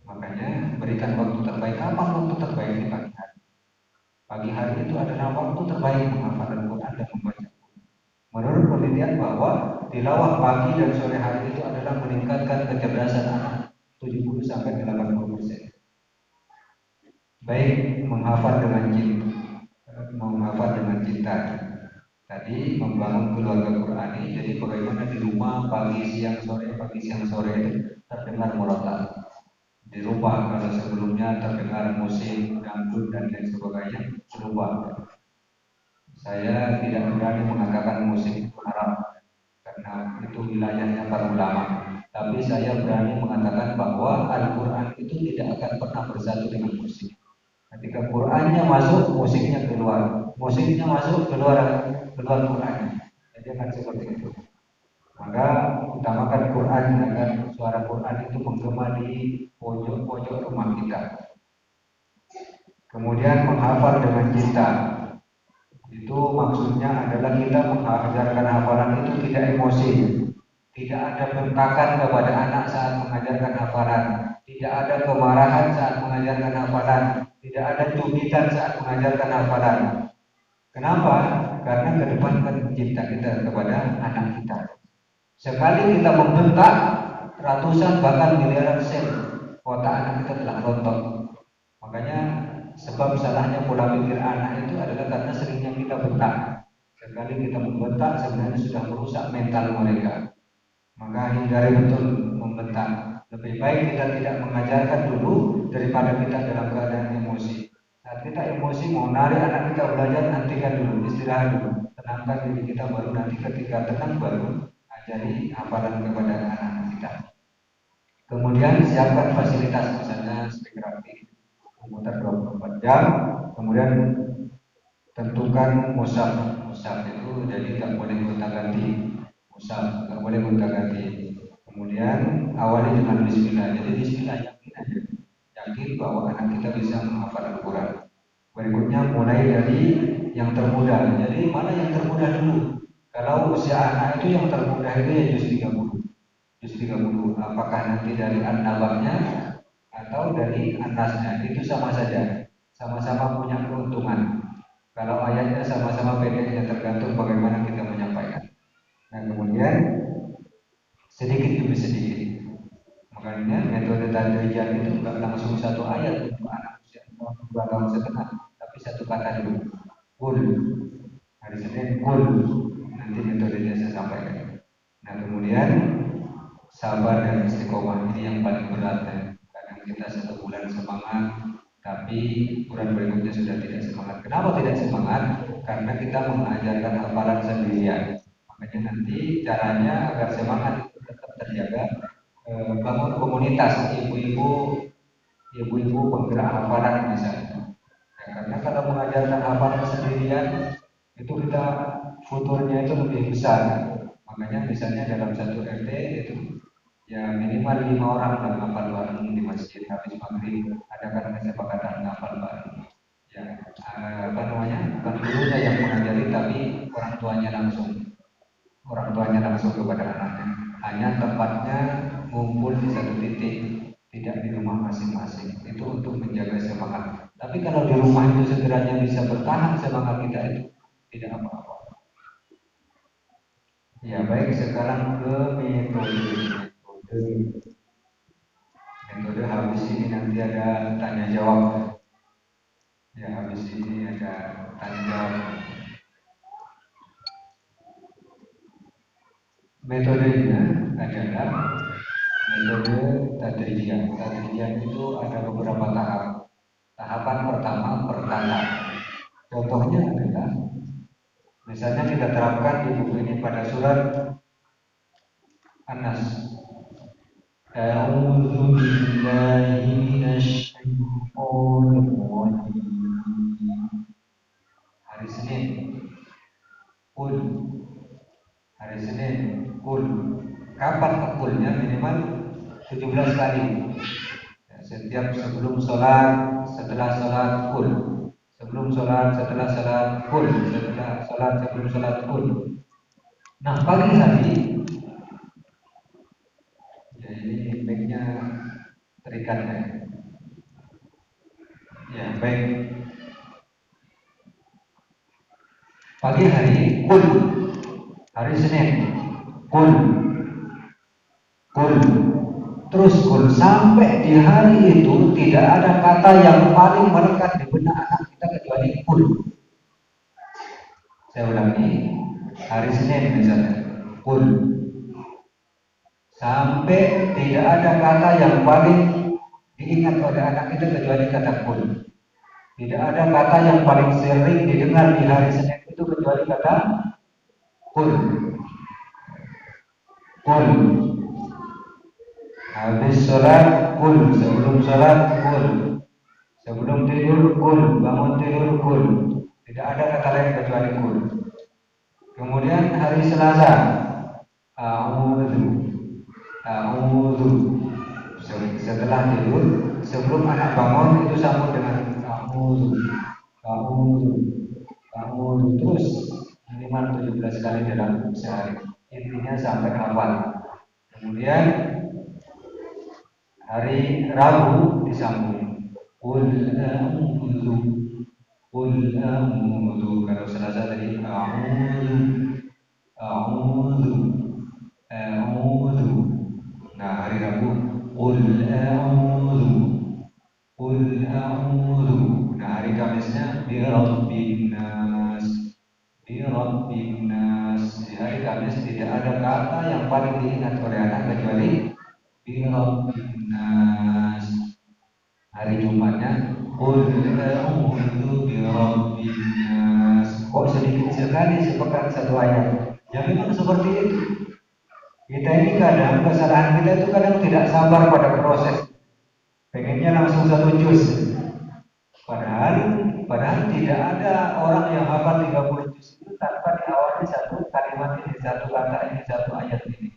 Makanya berikan waktu terbaik. Kapan waktu terbaik? Di pagi hari. Pagi hari itu adalah waktu terbaik menghafal Al-Quran dan membaca. Menurut penelitian bahwa tilawah pagi dan sore hari itu adalah meningkatkan kecerdasan anak 70 sampai 80%. Baik menghafal dengan cinta. Tadi membangun keluarga Qurani, jadi bagaimana di rumah pagi siang sore terdengar murotal. Di rumah kalau sebelumnya terdengar musik, dangdut dan lain sebagainya, berubah. Saya tidak berani mengatakan musik itu haram karena itu wilayahnya para ulama. Tapi saya berani mengatakan bahwa Al-Quran itu tidak akan pernah bersatu dengan musik. Ketika Qurannya masuk, musiknya keluar. Musiknya masuk, keluar Qurannya. Jadi akan seperti itu. Maka utamakan Quran agar suara Quran itu menggema di pojok-pojok rumah kita. Kemudian menghafal dengan cinta. Itu maksudnya adalah kita mengajarkan hafalan itu tidak emosi. Tidak ada bentakan kepada anak saat mengajarkan hafalan. Tidak ada kemarahan saat mengajarkan hafalan. Tidak ada cubitan saat mengajarkan hafalan. Kenapa? Karena kedepankan cinta kita kepada anak kita. Sekali kita membentak, ratusan bahkan miliaran sel otak anak kita telah rontok. Makanya sebab salahnya pola pikir anak itu adalah karena seringnya kita bentak. Sekali kita membentak sebenarnya sudah merusak mental mereka. Maka hindari betul membentak. Lebih baik kita tidak mengajarkan dulu daripada kita dalam keadaan emosi. Saat kita emosi mau narik anak kita belajar, hentikan dulu, istirahat dulu, tenangkan diri kita, baru nanti ketika tenang baru ajari hafalan kepada anak-anak kita. Kemudian siapkan fasilitas, misalnya speak grafik, komputer 24 jam. Kemudian tentukan musaf. Musaf itu jadi nggak boleh gonta-ganti. Musaf nggak boleh gonta-ganti. Kemudian awali dengan Bismillah. Jadi Bismillah, yakin aja, yakin bahwa anak kita bisa menghafal Al-Quran. Berikutnya mulai dari yang termudah. Jadi mana yang termudah dulu? Kalau usia anak itu yang termudah itu ya juz 30. Juz 30. Apakah nanti dari An-Naba'nya atau dari An-Nasnya, itu sama saja. Sama-sama punya keuntungan. Kalau ayatnya sama-sama pendeknya, tergantung bagaimana kita menyampaikan. Nah, kemudian sedikit demi sedikit. Makanya metode tadrijah itu nggak langsung satu ayat untuk anak usia 2 tahun setengah, tapi satu kata dulu. Kul. Hari Senin kul. Nanti metodenya saya sampaikan. Nah, kemudian sabar dan istiqomah ini yang paling berat ya. Kadang kita 1 bulan semangat, tapi bulan berikutnya sudah tidak semangat. Kenapa tidak semangat? Karena kita mengajarkan hafalan sendirian. Makanya nanti caranya agar semangat tetap terjaga, bangun komunitas ibu-ibu penggerak hafalan misalnya. Ya, karena kalau mengajarkan hafalan sendirian itu kita futurnya itu lebih besar. Makanya misalnya dalam satu RT itu ya minimal 5 orang lah ngapal bareng di masjid habis maghrib, adakan kesepakatan ngapal bareng. Ya, apa namanya, bukan gurunya yang mengajari tapi orang tuanya langsung kepada anaknya. Hanya tempatnya ngumpul di satu titik, tidak di rumah masing-masing. Itu untuk menjaga semangat. Tapi kalau di rumah itu sekiranya bisa bertahan semangat kita itu tidak apa-apa. Ya baik, sekarang ke metode habis ini nanti ada tanya jawab. Ya habis ini ada tanya jawab. Metodenya adalah metode tadrijiyah. Tadrijiyah itu ada beberapa tahap. Tahapan pertama pertanda. Contohnya adalah misalnya kita terapkan di buku ini pada surat An-Nas. A'udzu billahi minasy syaithanir rajim. Hari Senin, kul. Hari Senin, kul. Kapan kulnya? Minimal 17 kali. Ya, setiap sebelum sholat, setelah sholat, kul. Sebelum sholat, setelah sholat, kul. Setelah sholat, sebelum sholat, kul. Nah, pagi hari, ya ini baiknya terikat ya. Ya, baik. Pagi hari, kul. Hari Senin, kul. Kul. Terus kul sampai di hari itu tidak ada kata yang paling melekat di benak anak kita kecuali kul. Saya ulangi, hari Senin misalnya, kul. Sampai tidak ada kata yang paling diingat oleh anak kita kecuali kata kul. Tidak ada kata yang paling sering didengar di hari Senin itu kecuali kata kul. Kul. Habis sholat, kul. Sebelum sholat, kul. Sebelum tidur, kul. Bangun tidur, kul. Tidak ada kata lain kecuali kul. Kemudian hari Selasa, a'udzu. A'udzu. Setelah tidur, sebelum anak bangun itu sambut dengan a'udzu. A'udzu. A'udzu terus minimal 17 kali dalam sehari. Intinya sampai hafal. Kemudian hari Rabu disambung Qul a'udzu. Qul a'udzu. Kalau Selasa tadi a'udzu. A'udzu. A'udzu. Nah, hari Rabu Qul a'udzu. Qul a'udzu. Nah, hari Kamisnya bi rabbin nas. Bi rabbin nas. Di hari Kamis tidak ada kata yang paling diingat oleh anak kecuali bi rabbin nas. Hari Jumatnya qul a'udzu bi rabbin nas. Kok sedikit sekali sepekan satu ayat. Ya memang seperti itu. Kita ini kadang kesalahan kita itu kadang tidak sabar pada proses. Pengennya langsung satu juz. Padahal tidak ada orang yang hafal 30 juz itu tanpa diawali satu kalimat ini, satu kata ini, satu ayat ini.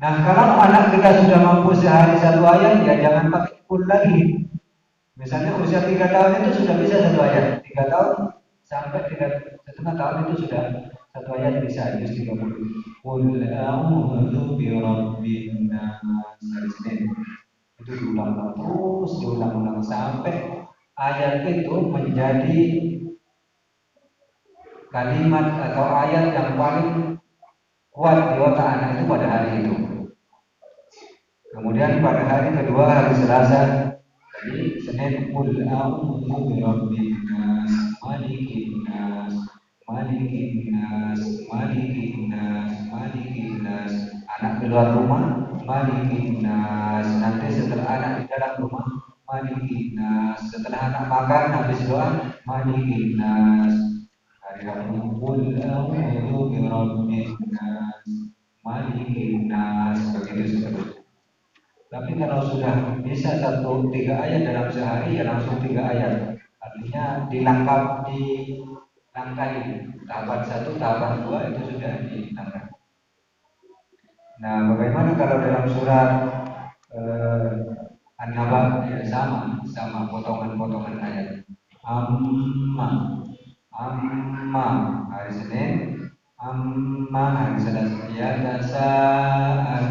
Nah, kalau anak kita sudah mampu sehari satu ayat, ya jangan pakai kul lagi. Misalnya usia 3 tahun itu sudah bisa satu ayat. 3 tahun sampai 3,5 tahun itu sudah satu ayat bisa juz 30. Qul a'udzu birabbin nas. Hari Senin. Itu diulang terus, diulang-ulang sampai ayat itu menjadi kalimat atau ayat yang paling kuat di otak anak itu pada hari itu. Kemudian pada hari kedua, hari Selasa, jadi Senin, Qul a'udzu birabbin nas, malikin nas, malikin nas, malikin nas, malikin nas. Anak keluar rumah, malikin nas. Nanti setelah anak di dalam rumah, malikin nas. Setelah anak makan, habis doa, malikin nas. Hari Rabu, Qul a'udzu birabbin nas, malikin nas. Begitu seterusnya. Tapi kalau sudah bisa 3 ayat dalam sehari, ya langsung 3 ayat. Artinya dilangkahi. Tahapan 1, tahapan 2 itu sudah dilangkahi. Nah, bagaimana kalau dalam surat An-Naba, ya sama potongan-potongan ayat. Amma, amma hari Senin, amma hari Selasa. Ya tasa'aluna.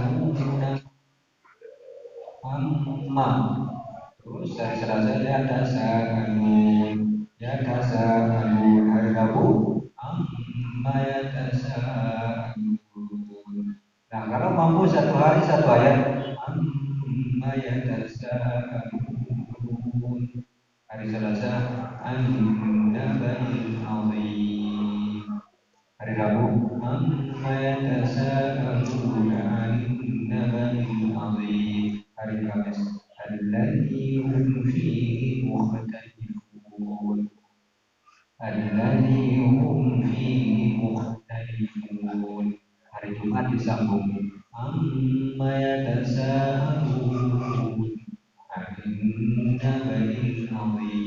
Amma. Terus dari Selasa ya tasakanun. Hari Rabu amma ya tasakanun. Nah, kalau mampu satu hari satu ayat, amma ya tasakanun. Hari Selasa an-naba'il azim. Hari Rabu, amma yatasaaluna 'anil naba'il 'adzim. Hari Kamis, alladzi hum fihi mukhtalifun. Alladzi hum fihi mukhtalifun. Hari Jumat disambung, amma yatasaalun 'anil naba'il 'adzim.